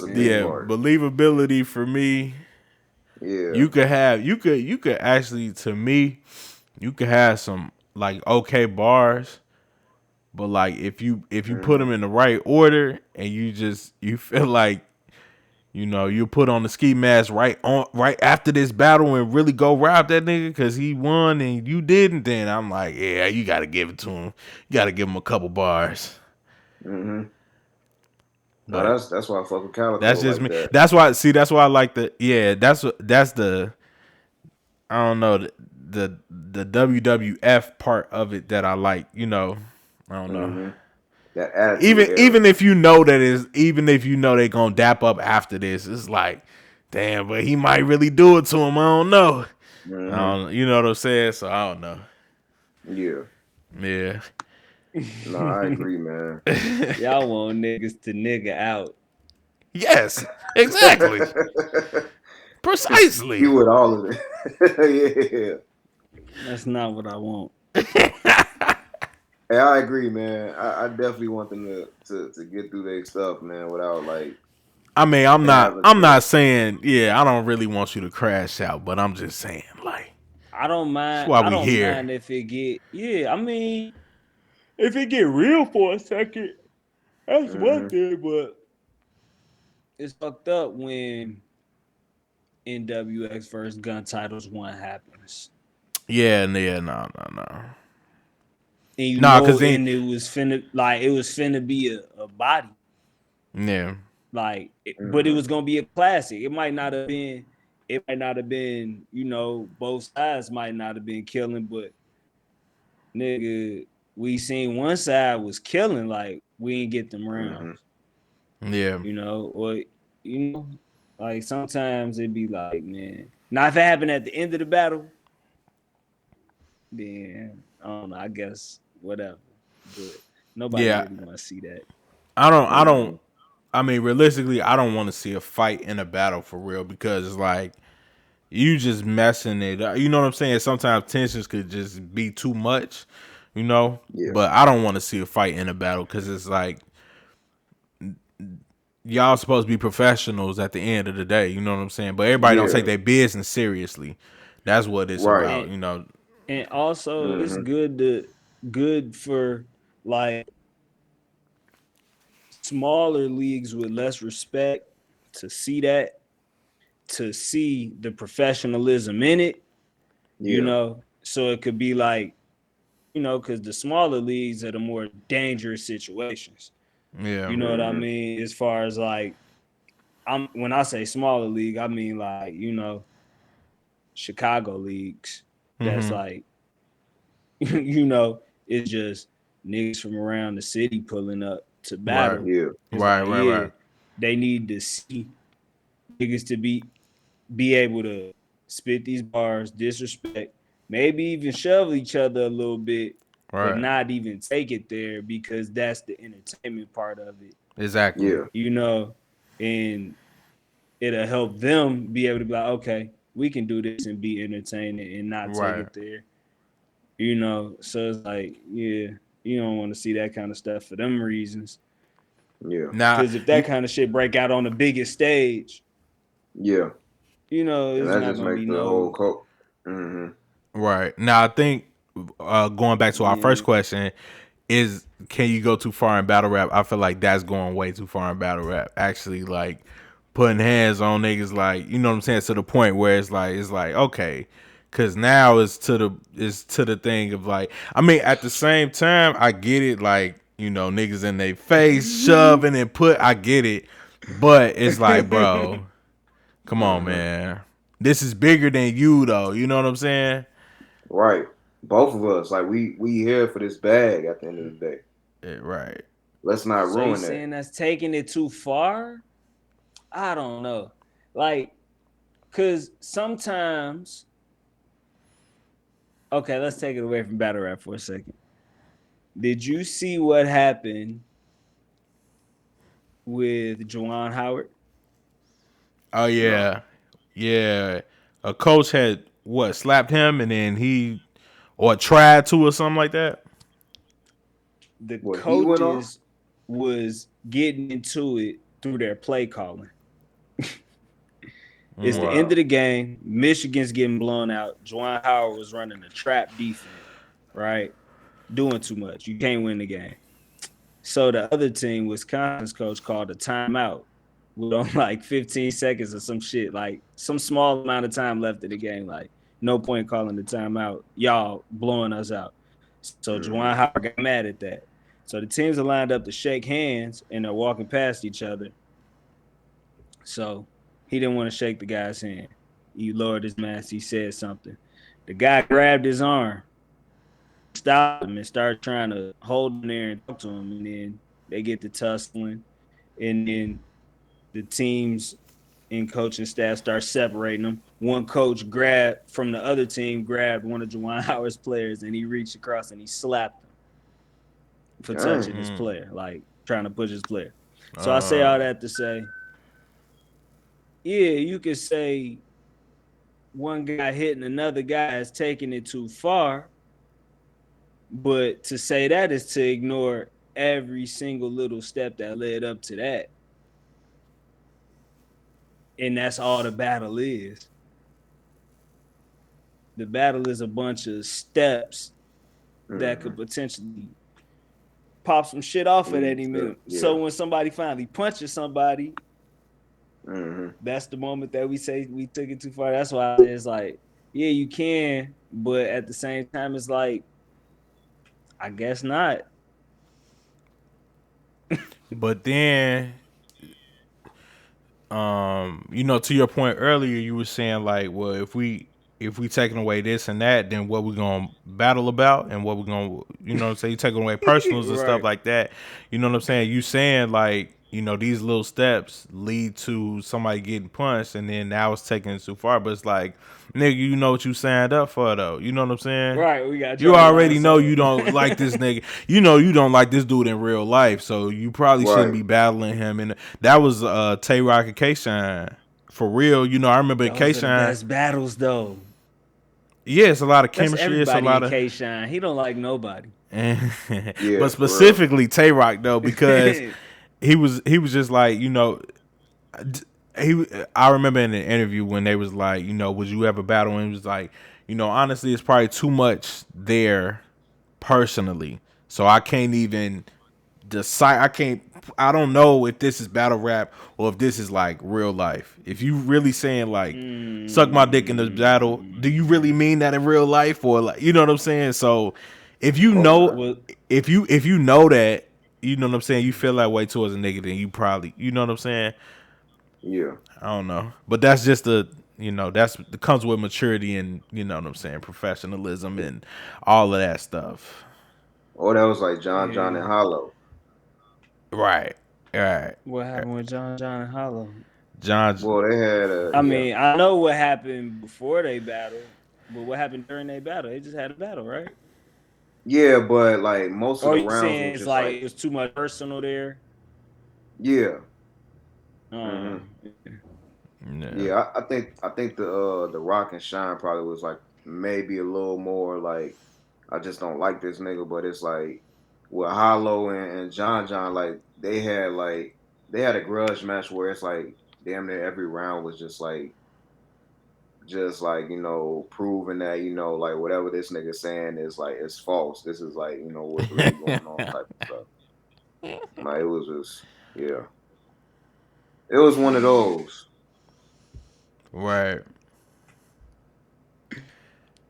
S2: a big part.
S1: Believability for me.
S2: Yeah.
S1: You could actually to me, you could have some like okay bars, but like if you put them
S2: Mm-hmm.
S1: in the right order and you feel like you put on the ski mask right after this battle and really go rob that nigga because he won and you didn't, then I'm like, yeah, you gotta give it to him. You gotta give him a couple bars.
S2: Mm-hmm. No,
S1: But
S2: that's why I fuck with
S1: that's
S2: Calico
S1: just
S2: like
S1: me.
S2: that.
S1: That's why I like that's the I don't know the WWF part of it that I like. I don't know.
S2: Mm-hmm. That attitude era.
S1: Even if you know they gonna dap up after this, it's like, damn, but he might really do it to him. I don't know.
S2: Mm-hmm.
S1: You know what I'm saying? So I don't know.
S2: Yeah.
S1: Yeah.
S2: No, I agree, man.
S3: Y'all want niggas to nigga out.
S1: Yes. Exactly. Precisely.
S2: You with all of it. Yeah.
S3: That's not what I want.
S2: Hey, I agree, man. I definitely want them to get through their stuff, man, without like
S1: I mean,
S2: having
S1: I'm
S2: to.
S1: not saying, yeah, I don't really want you to crash out, but I'm just saying, like, that's why
S3: I
S1: we
S3: don't
S1: here.
S3: mind if it get I mean if it get real for a second, that's one
S2: Mm-hmm.
S3: thing, but it's fucked up when NWX versus Gun Titles 1 happens.
S1: Yeah, no.
S3: And
S1: Nah, cause then
S3: and it was finna be a body.
S1: yeah.
S3: But it was gonna be a classic. It might not have been, both sides might not have been killing, but nigga, we seen one side was killing, like we didn't get them rounds.
S1: Yeah.
S3: Or like sometimes it'd be like, man. Now if it happened at the end of the battle, then I don't know, I guess whatever. But nobody really wanna see that.
S1: I mean, realistically, I don't want to see a fight in a battle for real because it's like you just messing it up. You know what I'm saying? Sometimes tensions could just be too much. you know.
S2: Yeah.
S1: But I don't want to see a fight in a battle because it's like y'all supposed to be professionals at the end of the day. You know what I'm saying? But everybody don't take
S2: Yeah.
S1: their business seriously. That's what it's
S2: Right.
S1: about, you know.
S3: And also, it's
S2: Mm-hmm.
S3: good for like smaller leagues with less respect to see that, to see the professionalism in it, you
S2: Yeah.
S3: know. So it could be like, you know, because the smaller leagues are the more dangerous situations.
S1: Yeah.
S3: You know what I
S2: Mm-hmm.
S3: mean? As far as like, when I say smaller league, I mean like, you know, Chicago leagues. That's
S1: Mm-hmm.
S3: like, you know, it's just niggas from around the city pulling up to
S1: Right.
S3: battle.
S2: Yeah.
S3: It's
S1: Right.
S3: like,
S1: Right.
S3: yeah,
S1: Right.
S3: they need to see niggas to be able to spit these bars, disrespect, maybe even shove each other a little bit, but
S1: Right.
S3: not even take it there because that's the entertainment part of it,
S1: Exactly.
S2: Yeah.
S3: you know, and it'll help them be able to be like, okay, we can do this and be entertaining and not take
S1: Right.
S3: it there, you know. So it's like, yeah, you don't want to see that kind of stuff for them reasons.
S2: Yeah.
S1: Now
S3: Because if
S1: you
S3: that kind of shit break out on the biggest stage,
S2: Yeah.
S3: you know,
S2: And
S3: it's
S2: that
S3: not
S2: just
S3: gonna
S2: makes
S3: be
S2: the whole
S3: no,
S2: co. Mm-hmm.
S1: right. Now I think going back to our
S3: yeah.
S1: first question is can you go too far in battle rap? I feel like that's going way too far in battle rap. Actually, like putting hands on niggas, like you know what I'm saying, to the point where it's like okay, because now it's to the thing of like I mean at the same time I get it like you know niggas in their face shoving and put I get it, but it's like bro, come on
S2: Mm-hmm.
S1: man, this is bigger than you though. You know what I'm saying?
S2: Right. Both of us, like we here for this bag at the end of the day.
S1: Right.
S2: Let's not
S3: So you
S2: ruin that.
S3: saying that's taking it too far? I don't know. Like, cause sometimes, okay, let's take it away from battle rap for a second. Did you see what happened with Juwan Howard?
S1: Oh
S2: No.
S1: yeah, yeah. A coach had what slapped him, and then he or tried to or something like that.
S3: The
S2: What he went off?
S3: coaches was getting into it through their play calling. It's the end of
S2: Wow.
S3: the game. Michigan's getting blown out. Juwan Howard was running a trap defense, right? Doing too much. You can't win the game. So the other team, Wisconsin's coach called a timeout with on like 15 seconds or some shit, like some small amount of time left in the game. Like, no point calling the timeout. Y'all blowing us out. So
S2: Mm-hmm.
S3: Juwan Howard got mad at that. So the teams are lined up to shake hands and they're walking past each other. So he didn't want to shake the guy's hand. He lowered his mask. He said something. The guy grabbed his arm, stopped him, and started trying to hold him there and talk to him. And then they get to tussling. And then the teams and coaching staff start separating them. One coach grabbed from the other team, grabbed one of Juwan Howard's players, and he reached across and he slapped him for touching
S2: Dang.
S3: his
S1: Mm.
S3: player, like trying to push his player. So I say
S1: Uh,
S3: all that to say, yeah, you could say one guy hitting another guy is taking it too far, but to say that is to ignore every single little step that led up to that. And that's all the battle is. The battle is a bunch of steps that
S2: Mm-hmm.
S3: could potentially pop some shit off at
S2: Lead
S3: any
S2: to
S3: minute.
S2: yeah.
S3: So when somebody finally punches somebody,
S2: Mm-hmm.
S3: that's the moment that we say we took it too far. That's why it's like, yeah, you can, but at the same time, it's like, I guess not.
S1: but then, you know, to your point earlier, you were saying like, well, if we taking away this and that, then what we gonna battle about and what we gonna, you know what I'm saying? You taking away personals and stuff
S3: Right.
S1: like that. You know what I'm saying? You saying like, you know, these little steps lead to somebody getting punched, and then now it's taking it too far. But it's like, nigga, you know what you signed up for though. You know what I'm saying?
S3: Right. We got to
S1: You
S3: draw the line
S1: already know you
S3: somewhere.
S1: don't like this nigga. You know you don't like this dude in real life, so you probably shouldn't
S2: Right.
S1: be battling him. And that was Tay Rock and K Shine for real. You know I remember K
S3: Those are the
S1: Shine.
S3: best battles, though.
S1: Yeah, it's a lot of
S3: That's
S1: chemistry. It's a
S3: everybody
S1: lot
S3: in
S1: of
S3: K Shine. He don't like nobody.
S1: And
S2: Yeah,
S1: but
S2: for real.
S1: specifically Tay Rock though, because he was just like, you know, he. I remember in the interview when they was like, you know, would you ever battle? And he was like, you know, honestly, it's probably too much there personally, so I can't even decide. I don't know if this is battle rap or if this is like real life. If you really saying like suck my dick in the battle, do you really mean that in real life, or like, you know what I'm saying? So if you
S2: Hope
S1: know,
S2: not.
S3: Well,
S1: if you know that, you know what I'm saying, you feel that way towards a nigga, then you probably, you know what I'm saying.
S2: Yeah.
S1: I don't know, but that's just the, you know, that's that comes with maturity and, you know what I'm saying, professionalism and all of that stuff.
S2: Oh, that was like John
S3: yeah.
S2: and Hollow.
S1: Right, right.
S3: What happened with John and Hollow?
S1: John.
S2: Well, they had
S3: I
S2: yeah.
S3: mean, I know what happened before they battled, but what happened during they battle? They just had a battle, right?
S2: Yeah, but like most of
S3: Or
S2: the
S3: you
S2: rounds
S3: saying
S2: was
S3: it's
S2: just
S3: like
S2: like
S3: it was too much personal there?
S2: yeah.
S3: Uh,
S2: Hmm.
S1: Yeah.
S2: Yeah, I think the Rock and Shine probably was like maybe a little more like I just don't like this nigga, but it's like with Hollow and John, like they had a grudge match where it's like damn near every round was just like, you know, proving that, you know, like whatever this nigga saying is like it's false. This is like, you know, what's really going on type of stuff. Like it was just yeah. It was one of those.
S1: Right.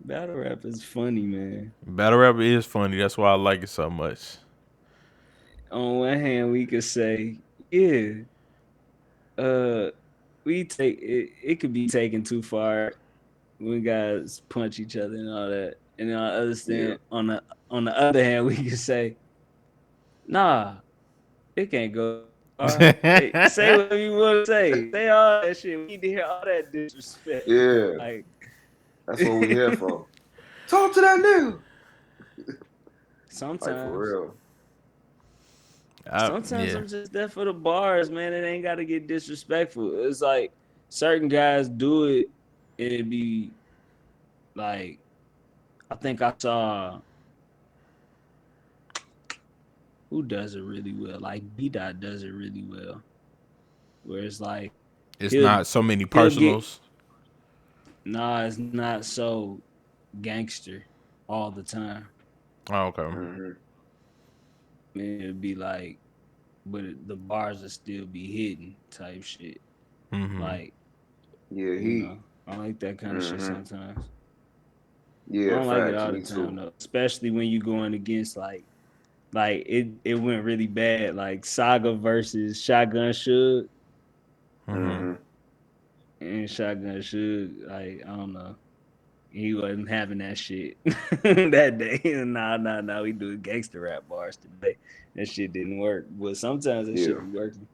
S3: battle rap is funny, man.
S1: Battle rap is funny. That's why I like it so much.
S3: On one hand, we could say, yeah, uh, we take it. It could be taken too far when guys punch each other and all that. And on the other
S2: Yeah.
S3: stand, on the other hand, we could say, nah, it can't go far. Hey, say what you want to say. Say all that shit. We need to hear all that disrespect.
S2: Yeah.
S3: Like
S2: That's what we here for. Talk to that nigga. Like for
S3: sometimes,
S2: real.
S3: sometimes
S1: Yeah.
S3: I'm just there for the bars, man. It ain't got to get disrespectful. It's like certain guys do it, and it be like I think I saw who does it really well. Like B Dot does it really well, where it's like
S1: It's
S3: he'll
S1: not so many
S3: he'll get
S1: personals.
S3: nah, it's not so gangster all the time.
S1: Oh, okay.
S2: Hmm.
S3: It'd be like, but the bars will still be hidden type shit.
S1: Mm-hmm.
S3: Like,
S2: Yeah,
S3: you know, I like that kind of shit
S2: hmm
S3: sometimes. I
S2: Yeah,
S3: don't like it
S2: facts.
S3: all the
S2: Me
S3: time
S2: too.
S3: though, especially when you going against like it went really bad. Like Saga versus Shotgun Suge,
S1: Mm-hmm.
S2: Hmm.
S3: and Shotgun Suge, like I don't know. He wasn't having that shit that day. Nah. We do gangster rap bars today. That shit didn't work. But sometimes that
S2: Yeah.
S3: shit be working.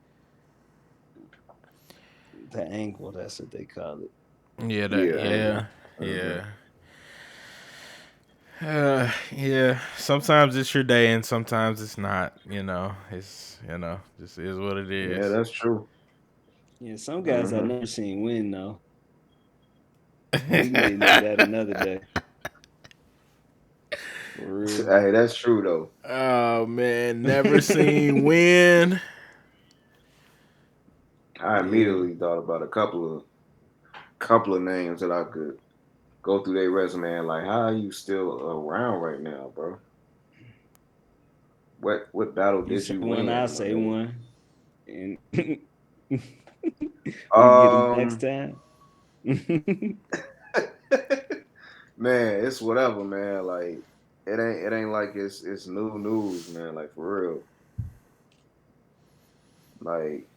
S3: The angle, that's what they call it.
S1: Yeah. That.
S2: Yeah,
S1: Yeah.
S2: angle. Hmm.
S1: Yeah. Yeah. Sometimes it's your day, and sometimes it's not. You know, it's, you know, just is what it
S2: Yeah,
S1: is.
S2: that's true.
S3: Yeah, some guys I
S2: Hmm.
S3: never seen win though. We can get into that another day. For real.
S2: Hey, that's true though.
S1: Oh man, never seen win.
S2: I
S3: Yeah.
S2: immediately thought about a couple of names that I could go through their resume and like, how are you still around right now, bro? What battle
S3: You
S2: did
S3: say
S2: you
S3: one, I
S2: win, my
S3: say
S2: nigga?
S3: one. And we get them next
S2: Um,
S3: time.
S2: man, it's whatever, man. Like it ain't like it's new news, man. Like for real. Like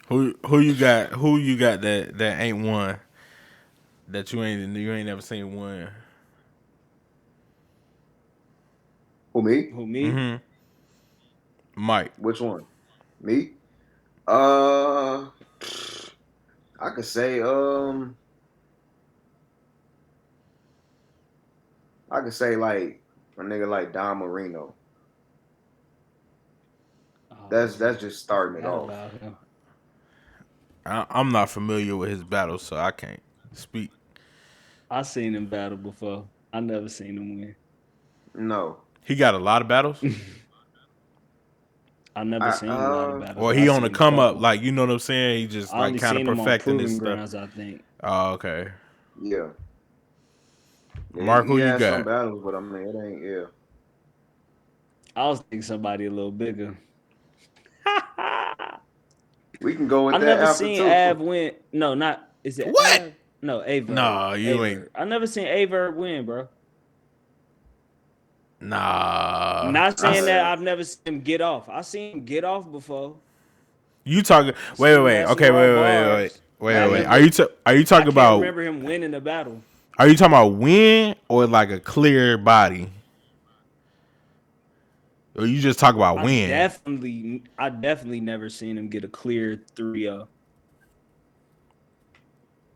S1: Who you got? Who you got that ain't won? That you ain't never seen win.
S2: who me?
S3: Who me?
S1: Mm-hmm. Mike.
S2: Which one? Me? Uh, I could say I could say like a nigga like Don Marino.
S3: Oh
S2: That's
S3: yeah.
S2: just
S3: I
S2: starting it
S3: forgot
S2: off.
S3: about him.
S1: I'm not familiar with his battles, so I can't speak.
S3: I seen him battle before. I never seen him win.
S2: No.
S1: He got a lot of battles,
S3: I never seen a lot of battles.
S1: or
S3: I
S1: he on the
S3: seen a
S1: come up.
S3: couple.
S1: Like, you know what I'm saying? He just
S3: I
S1: like
S3: only
S1: kind of
S3: seen him on
S1: perfecting this
S3: Proving
S1: stuff.
S3: Grounds, I think.
S1: Oh, okay.
S2: Yeah. Yeah,
S1: Mark,
S2: he
S1: who you
S2: had some
S1: got?
S2: battles, but I mean, it ain't. Yeah,
S3: I was thinking somebody a little bigger.
S2: we can go
S3: I
S2: with that
S3: never
S2: after
S3: seen
S2: too.
S3: Av win. No, not is it
S1: What?
S3: Av? No, Averb.
S1: Nah, you ain't.
S3: Averb. I never seen Averb win, bro.
S1: Nah.
S3: Not
S2: I
S3: saying that
S2: have.
S3: I've never seen him get off. I seen him get off before.
S1: You talking?
S3: I
S1: Wait,
S3: seen
S1: wait,
S3: him
S1: wait.
S3: have some
S1: Okay,
S3: raw
S1: wait.
S3: bars. But I
S2: Yeah,
S1: Are
S3: never.
S1: you
S3: I
S1: talking
S3: can't
S1: about?
S3: remember him winning the battle.
S1: Are you talking about win or like a clear body? Or you just talk about win?
S3: I definitely never seen him get a clear 3-0.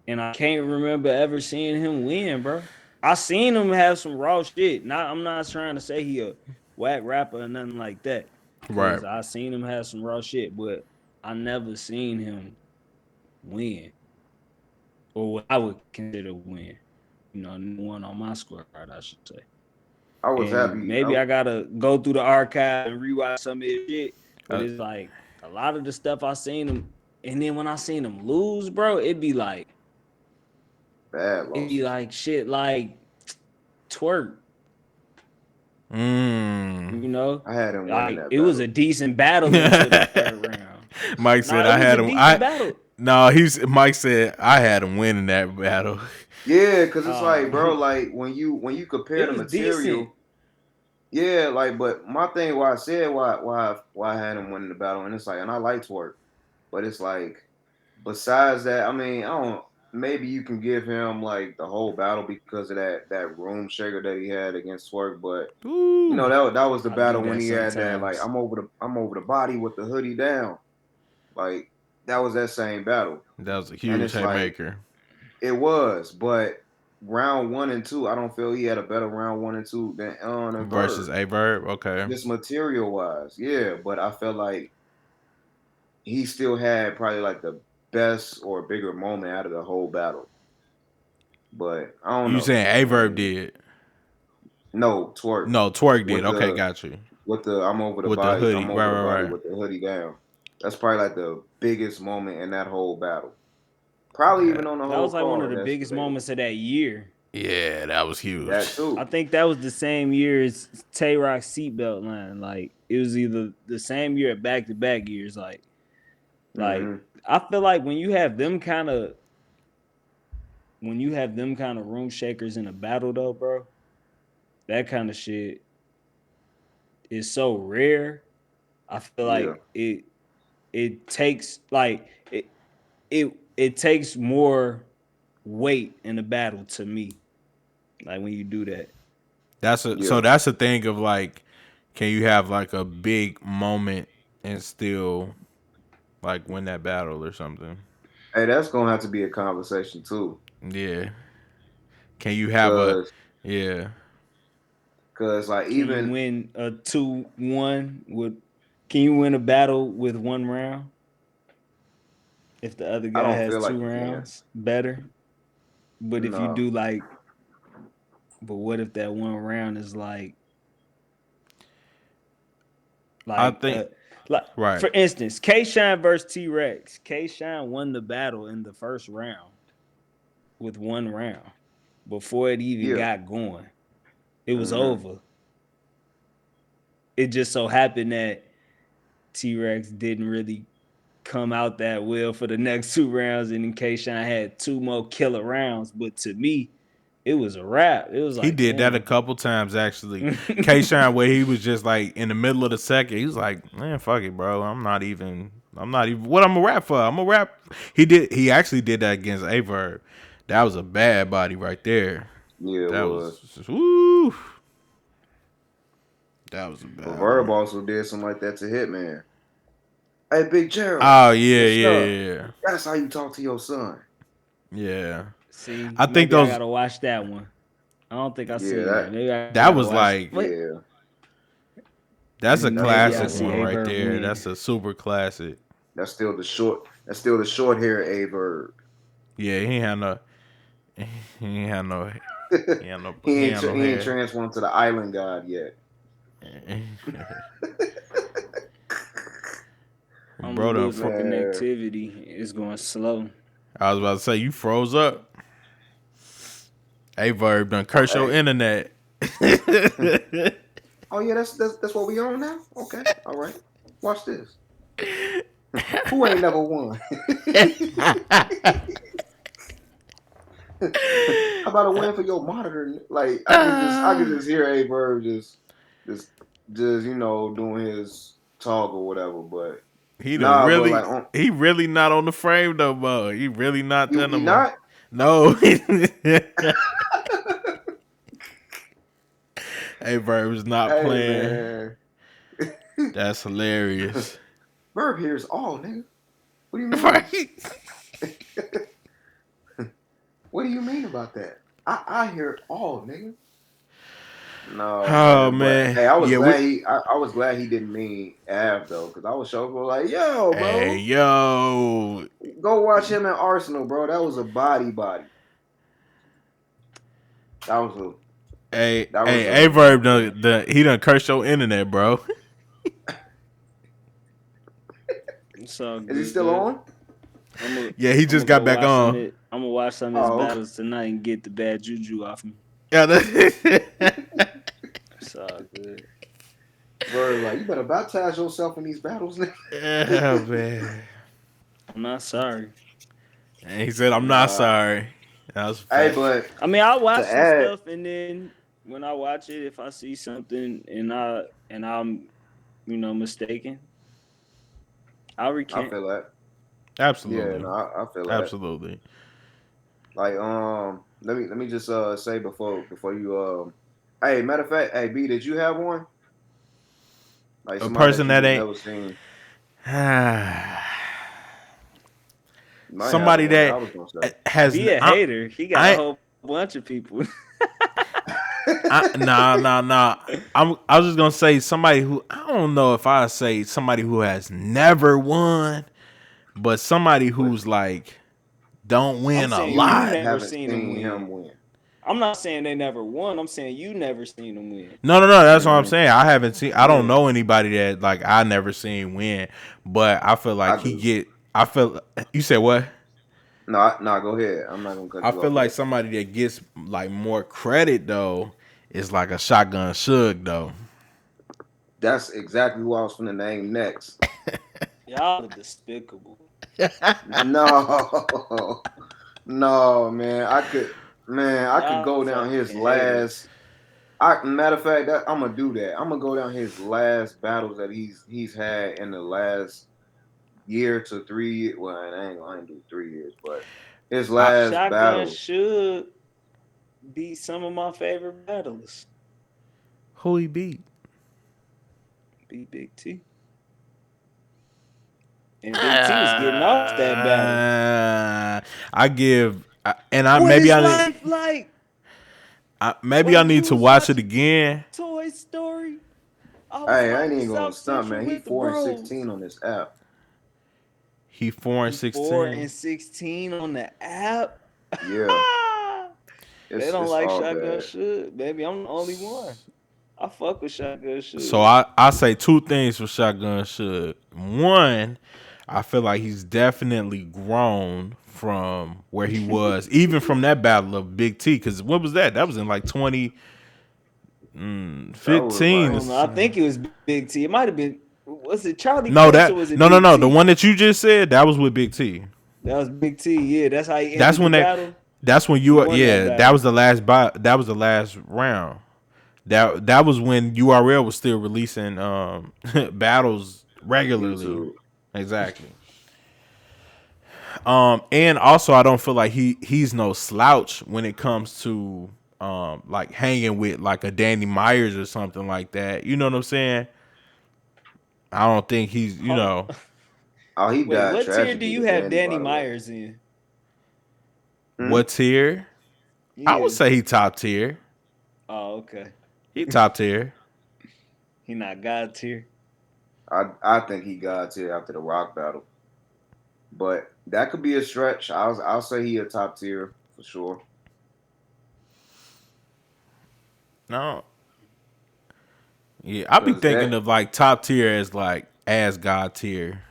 S3: And I can't remember ever seeing him win, bro. I seen him have some raw shit. I'm not trying to say he a whack rapper or nothing like that.
S1: Right.
S3: Cause I seen him have some raw shit, but I never seen him win. Or what I would consider win. You know, one on my scorecard, I should say.
S2: I was
S3: And
S2: happy.
S3: maybe I gotta go through the archive and rewatch some of his shit. But
S1: Uh,
S3: it's like a lot of the stuff I seen him, and then when I seen him lose, bro,
S2: Bad
S3: it'd be
S2: losses.
S3: like shit like Twerk.
S1: mm.
S3: You know,
S2: I had him winning
S3: like
S2: that
S3: it was
S2: battle.
S3: a decent battle until the third round.
S1: Mike
S3: No,
S1: said
S3: it
S1: I
S3: was a
S1: had him.
S3: decent battle.
S1: Mike said I had him winning that battle.
S2: Yeah, because it's like,
S3: Uh,
S2: bro, like when you compare
S3: it
S2: the
S3: was decent.
S2: material, yeah, like, but my thing, why I said why I had him winning the battle, and it's like, and I like Twerk, but it's like, besides that, I mean, I don't. Maybe you can give him like the whole battle because of that room shaker that he had against Twerk, but you
S1: Ooh,
S2: know that was the
S3: I do
S2: battle when
S3: that
S2: he had that like
S3: sometimes.
S2: I'm over the body with the hoodie down, like that was that same battle,
S1: that was a
S2: and
S1: huge
S2: it's like
S1: haymaker
S2: it was, but round 1 and 2, I don't feel he had a better round 1 and 2 than
S1: versus
S2: Verb.
S1: a verb. Okay,
S2: Just material wise, yeah. But I felt like he still had probably like the best or bigger moment out of the whole battle. But I don't
S1: you
S2: know.
S1: saying a
S2: I
S1: verb
S2: mean,
S1: did?
S2: no twerk
S1: No, Twerk did.
S2: with
S1: Okay,
S2: the
S1: got you. With the
S2: I'm
S1: hoodie,
S2: over the body
S1: right.
S2: with the hoodie down. That's probably like the biggest moment in that whole battle. Probably
S1: Yeah,
S2: even on the
S3: That
S2: whole
S3: was like one of
S2: card.
S3: the
S2: That's
S3: biggest
S2: debatable.
S3: moments of that year.
S1: yeah, that was huge.
S2: That too.
S3: I think that was the same year as Tay Rock's seatbelt line. Like it was either the same year at back to back years. Like
S2: Hmm.
S3: I feel like when you have them kind of room shakers in a battle though, bro, that kind of shit is so rare. I feel
S2: Yeah.
S3: like it takes like it takes more weight in a battle to me. Like when you do that.
S2: Yeah.
S1: That's a thing of like, can you have like a big moment and still like win that battle or something?
S2: Hey, that's gonna have to be a conversation too.
S1: Yeah. Can you have a
S2: Cause
S1: yeah?
S2: cause like
S3: Can you
S2: even
S3: win a 2-1 with can you win a battle with one round if the other
S2: I
S3: guy
S2: don't
S3: has
S2: feel
S3: two
S2: like you can.
S3: rounds better? But if you
S2: No.
S3: do but what if that one round is
S1: I
S3: like
S1: think
S3: like
S1: right.
S3: for instance, K Shine versus T Rex. K Shine won the battle in the first round with one round before it even
S2: Yeah.
S3: got going. It was
S2: Hmm.
S3: over. It just so happened that T Rex didn't really come out that well for the next 2 rounds, and in case I had 2 more killer rounds. But to me, it was a wrap. It was
S1: He
S3: like,
S1: did that a
S3: damn.
S1: couple times actually. K Shine where he was just like in the middle of the second, he was like, man, fuck it, bro. I'm not even what I'm a rap for. I'm a rap. He actually did that against Averb. That was a bad body right there.
S2: Yeah, it
S1: That
S2: was.
S1: was woo. That was a
S2: But
S1: bad
S2: Verb
S1: one.
S2: also did something like that to Hitman. Hey, Big Gerald,
S1: Oh yeah,
S2: what's up?
S1: yeah.
S2: That's how you talk to your son.
S1: Yeah.
S3: See,
S1: I think
S3: maybe I
S1: those
S3: gotta watch that one. I don't think I
S2: Yeah,
S3: seen that. Maybe I
S1: that
S3: gotta
S1: was
S3: watch it.
S1: like
S3: What?
S2: yeah,
S1: that's a
S2: that's
S3: Maybe I
S1: classic
S2: another
S3: see
S1: one
S2: one.
S1: right
S3: Averb
S1: there.
S3: win.
S1: That's a super classic.
S2: That's still the short hair A Verb.
S1: Yeah, he ain't had no
S2: he
S1: he ain't
S2: ain't
S1: had no
S2: he ain't
S1: hair.
S2: transformed to the island god yet.
S3: I'm
S1: Bro
S3: gonna
S1: done
S3: lose my
S2: Man,
S3: connectivity. It's going slow.
S1: I was about to say you froze up. A Verb done curse your
S2: hey.
S1: internet.
S2: Oh yeah, that's what we on now. Okay, all right. Watch this. Who ain't never won? How about a win for your monitor? Like I could just hear A Verb just, just doing his talk or whatever. But
S1: he done
S2: nah, but
S1: really,
S2: like
S1: he really not on the frame no more. He really not there no
S2: he
S1: more.
S2: not.
S1: No. A Verb is not
S2: Hey
S1: playing.
S2: man,
S1: That's hilarious.
S2: Verb hears all, nigga. What do you mean?
S1: Right?
S2: What do you mean about that? I hear all, nigga. No
S1: Oh
S2: man, but
S1: man.
S2: hey, I was
S1: Yeah, we
S2: glad I was glad he didn't mean Av though, because I was so like, yo,
S1: hey
S2: bro,
S1: yo.
S2: go watch him in Arsenal, bro. That was a body. That was a that was
S1: A
S2: a
S1: Verb he done cursed your internet, bro.
S3: It's all
S2: Is he still
S3: good.
S2: on?
S1: Yeah, he
S3: I'm
S1: just
S3: gonna
S1: got
S3: go
S1: back
S3: watch some
S1: on.
S3: of it. I'm gonna watch some of his
S2: Oh, okay.
S3: battles tonight and get the bad juju off me.
S1: Yeah,
S3: It's all good.
S2: Bro, like you better baptize yourself in these battles, nigga.
S1: yeah, man.
S3: I'm not sorry.
S1: And he said, "I'm not
S2: Nah.
S1: sorry." That was a
S2: Hey,
S1: fact.
S2: but
S3: I mean, I
S2: to
S3: watch some
S2: add,
S3: stuff, and then when I watch it, if I see something and I'm mistaken, I'll
S2: I
S3: recant.
S2: feel that. Yeah,
S1: Absolutely,
S2: no, I feel that.
S1: absolutely.
S2: Like, let me just say before you hey, matter of fact, hey B, did you have one? Like
S1: A
S2: somebody that
S1: person
S2: you
S1: that
S2: just
S1: ain't
S2: never seen. You might have
S1: somebody
S2: one.
S1: that
S2: I was gonna say.
S1: has
S3: He a hater. He got a
S1: I
S3: whole bunch of people.
S1: nah. I was just gonna say somebody who I don't know if I say somebody who has never won, but somebody
S2: But
S1: who's like don't
S3: I'm
S1: win a
S3: saying you
S1: lot.
S3: never
S2: haven't
S3: seen him
S2: seen
S3: win.
S2: him win.
S3: I'm not saying they never won. I'm saying you never seen him win.
S1: No. That's what I'm
S2: Mm,
S1: saying. I haven't seen. I don't
S2: mm,
S1: know anybody that like I never seen win, but I feel like
S2: I
S1: he
S2: do.
S1: get. I feel. You said what?
S2: No, no, go ahead. I'm not gonna cut
S1: I
S2: you
S1: feel
S2: off
S1: like
S2: yet.
S1: somebody that gets like more credit though is like a Shotgun Suge though.
S2: That's exactly who I was gonna name next.
S3: Y'all are despicable.
S2: No, no, man. I could
S3: Y'all
S2: go down his
S3: fucking haters.
S2: last. Matter of fact, I'm gonna do that. I'm gonna go down his last battles that he's had in the last year to 3 years. Well, I ain't do 3 years, but his
S1: I,
S2: last
S3: Shotgun
S2: battles.
S3: should be some of my favorite battles.
S1: who he beat?
S3: Be Big T. And Big T was getting off that battle.
S1: I give, and I
S3: What
S1: maybe
S3: is
S1: I
S3: life like?
S1: maybe I
S3: While
S1: need
S3: you
S1: to
S3: was
S1: watch it
S3: watching
S1: again.
S3: Toy Story, I was
S2: Hey, I ain't
S3: riding
S2: even gonna
S3: South
S2: stunt,
S3: Central
S2: man. He
S3: with the
S2: 4-16
S3: bros.
S2: on this app.
S1: He 4 and
S3: He 4 and
S1: 16.
S3: 16 on the app.
S2: Yeah,
S3: They
S2: it's
S3: don't
S2: it's
S3: like
S2: all
S3: Shotgun
S2: bad.
S3: Should. Baby, I'm the only one. I fuck with Shotgun
S1: So
S3: Should.
S1: I say two things for Shotgun Suge. One, I feel like he's definitely grown from where he was, even from that battle of Big T. Because what was that? That was in like
S2: That was
S1: 2015.
S3: I
S2: like
S3: don't know. I think it was Big T. It might have been. Was it Charlie
S1: No,
S3: Clips or
S1: that
S3: was it
S1: no.
S3: Big
S1: The
S3: T?
S1: one that you just said that was with Big T.
S3: That was Big T. Yeah, that's how he
S1: That's
S3: ended the
S1: when they.
S3: battle.
S1: That's when
S3: He
S1: you.
S3: won that
S1: Yeah, that
S3: battle.
S1: was the last. That was the last round. That was when URL was still releasing battles
S2: on
S1: regularly.
S2: YouTube.
S1: Exactly. And also I don't feel like he's no slouch when it comes to like hanging with like a Danny Myers or something like that. You know what I'm saying? I don't think he's,
S3: Hold
S2: Oh, he
S3: Wait,
S2: died
S3: what tier do
S2: tragically
S3: you
S2: to
S3: have
S2: Danny, by
S3: Danny
S2: the way.
S3: Myers in?
S2: Hmm?
S1: what tier? I would
S3: Yeah.
S1: say he top tier.
S3: Oh, okay.
S1: He top tier.
S3: He not God tier.
S2: I think he got to after the Rock battle, but that could be a stretch. I'll say he a top tier for sure.
S1: No. Yeah, I be
S2: 'Cause
S1: thinking
S2: that
S1: of like top tier as like as God tier.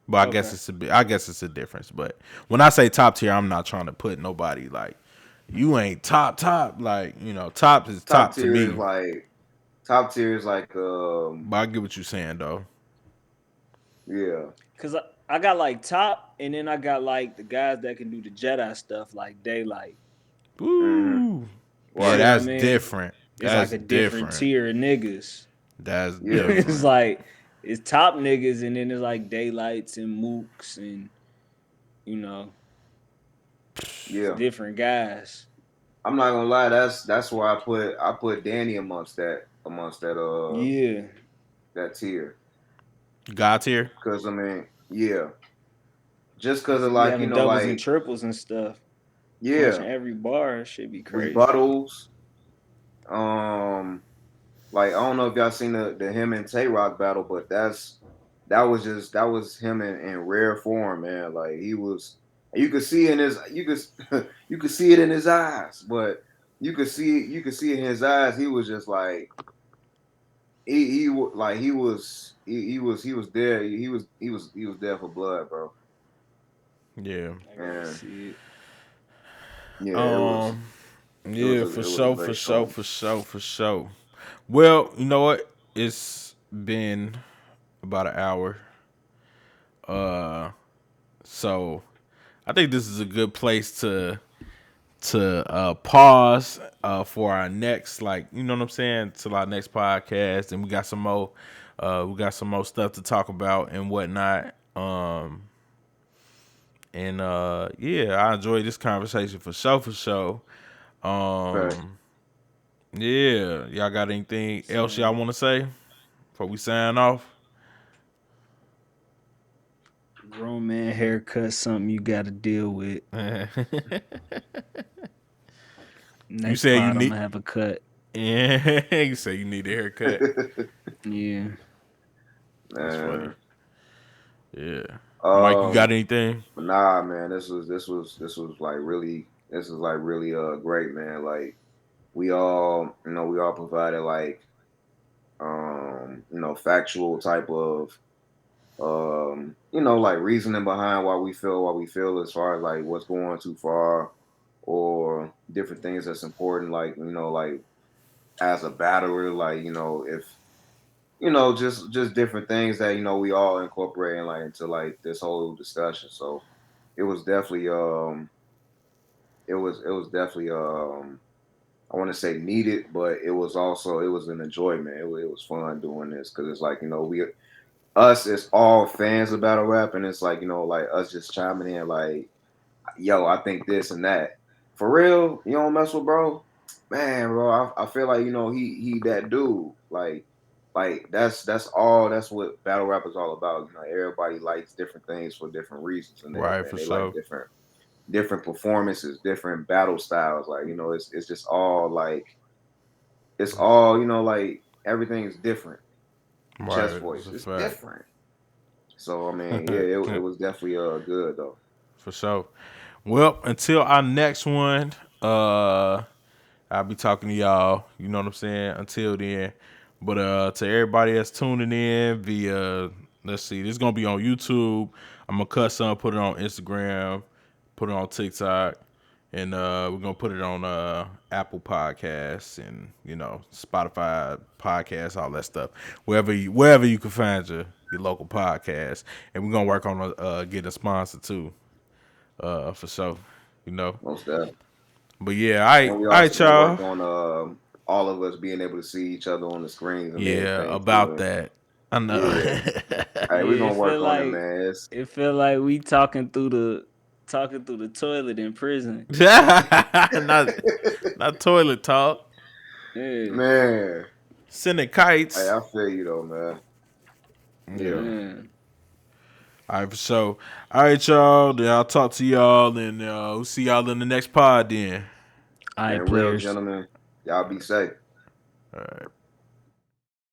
S1: But I guess
S3: Okay.
S1: it's a bit. I guess it's a difference. But when I say top tier, I'm not trying to put nobody like you ain't top. Like top is
S2: top
S1: top to
S2: tier is
S1: me.
S2: like top tier is like
S1: But I get what you're saying though.
S2: yeah.
S3: Cause I got like top, and then I got like the guys that can do the Jedi stuff, like Daylight.
S2: Mm-hmm.
S1: Woo.
S3: You
S1: Yeah,
S3: see
S2: Right.
S3: what I
S1: that's
S3: mean?
S1: different.
S3: It's like
S1: That's
S3: a different
S1: different.
S3: tier of niggas.
S1: That's
S2: Yeah.
S3: It's
S1: different.
S3: like it's top niggas, and then there's like Daylights and Mooks, and you know, it's
S2: Yeah.
S3: different guys.
S2: I'm not gonna lie, that's why I put Danny
S3: Yeah,
S2: that tier.
S1: God tier.
S2: Cause I mean, yeah. Just cause
S3: cause
S2: of
S3: he be
S2: like,
S3: having doubles and
S2: like,
S3: triples and stuff, punching
S2: yeah,
S3: every bar. Should be crazy.
S2: rebuttals. Um like I don't know if y'all seen the him and Tay Rock battle, but that was him in rare form, man. Like he was you could see in his you could you could see it in his eyes, but you could see in his eyes he was just like like he was there he was there for blood, bro.
S1: Yeah.
S3: I gotta
S2: And
S3: see it.
S2: yeah,
S1: Um. Yeah, for
S2: it was a
S1: sure, for
S2: great
S1: sure,
S2: fight.
S1: for sure, for sure. Well, you know what? It's been about an hour. Uh, so I think this is a good place to pause for our next, like, you know what I'm saying, till our next podcast, and we got some more stuff to talk about and whatnot. And yeah, I enjoyed this conversation for sure, for sure.
S2: Fact.
S1: Yeah, y'all got anything else y'all
S3: Same.
S1: want to say before we sign off?
S3: Grown man haircut, something you got to deal with.
S1: You
S3: Next
S1: said you
S3: pod, I'm
S1: need.
S3: gonna have a cut.
S1: Yeah, you say you need a haircut.
S3: Yeah.
S1: That's funny.
S2: Man.
S1: Yeah, Mike, you got
S2: Um
S1: anything?
S2: But nah, man, this was like really great, man. Like we all provided like factual type of like reasoning behind why we feel as far as like what's going too far or different things that's important, like like as a battler, like if just different things that we all incorporating like into like this whole discussion. So it was definitely it was definitely I want to say needed, but it was an enjoyment. It was fun doing this because it's like we us as all fans of battle rap, and it's like like us just chiming in like, yo, I think this and that. For real, you don't mess with bro, man, bro. I feel like he that dude. Like that's what battle rap is all about. Everybody likes different things for different reasons, and
S1: Right, for
S2: they like
S1: sure.
S2: different performances, different battle styles. Like it's just all like it's all like everything is different. Chest
S1: Right, it's
S2: voice,
S1: a
S2: it's
S1: fact.
S2: different. So I mean, yeah, it was definitely good though.
S1: For sure. Well, until our next one, I'll be talking to y'all. You know what I'm saying? Until then. But to everybody that's tuning in via, let's see, this is gonna be on YouTube. I'm gonna cut some, put it on Instagram, put it on TikTok, and we're gonna put it on Apple Podcasts and Spotify podcasts, all that stuff. Wherever you can find your local podcast, and we're gonna work on getting a sponsor too, for sure. You know.
S2: Most definitely.
S1: But yeah,
S2: And we
S1: all
S2: also
S1: right,
S2: gonna
S1: y'all.
S2: work on all of us being able to see each other on the screens and
S1: Yeah,
S2: everything too.
S1: about
S2: And
S1: that. I know.
S2: yeah, hey, we're
S3: Yeah,
S2: gonna work on it, man.
S3: it feel like we talking through the toilet in prison.
S1: not toilet talk.
S3: Yeah,
S2: Man,
S1: Sending
S2: hey,
S1: kites.
S2: I feel you though, man.
S1: Yeah.
S2: Yeah.
S3: man.
S1: All right, for sure. All right, y'all. Then I'll talk to y'all, and we'll see y'all in the next pod then.
S3: All right,
S2: And real
S3: players.
S2: gentlemen, y'all be safe.
S1: All right.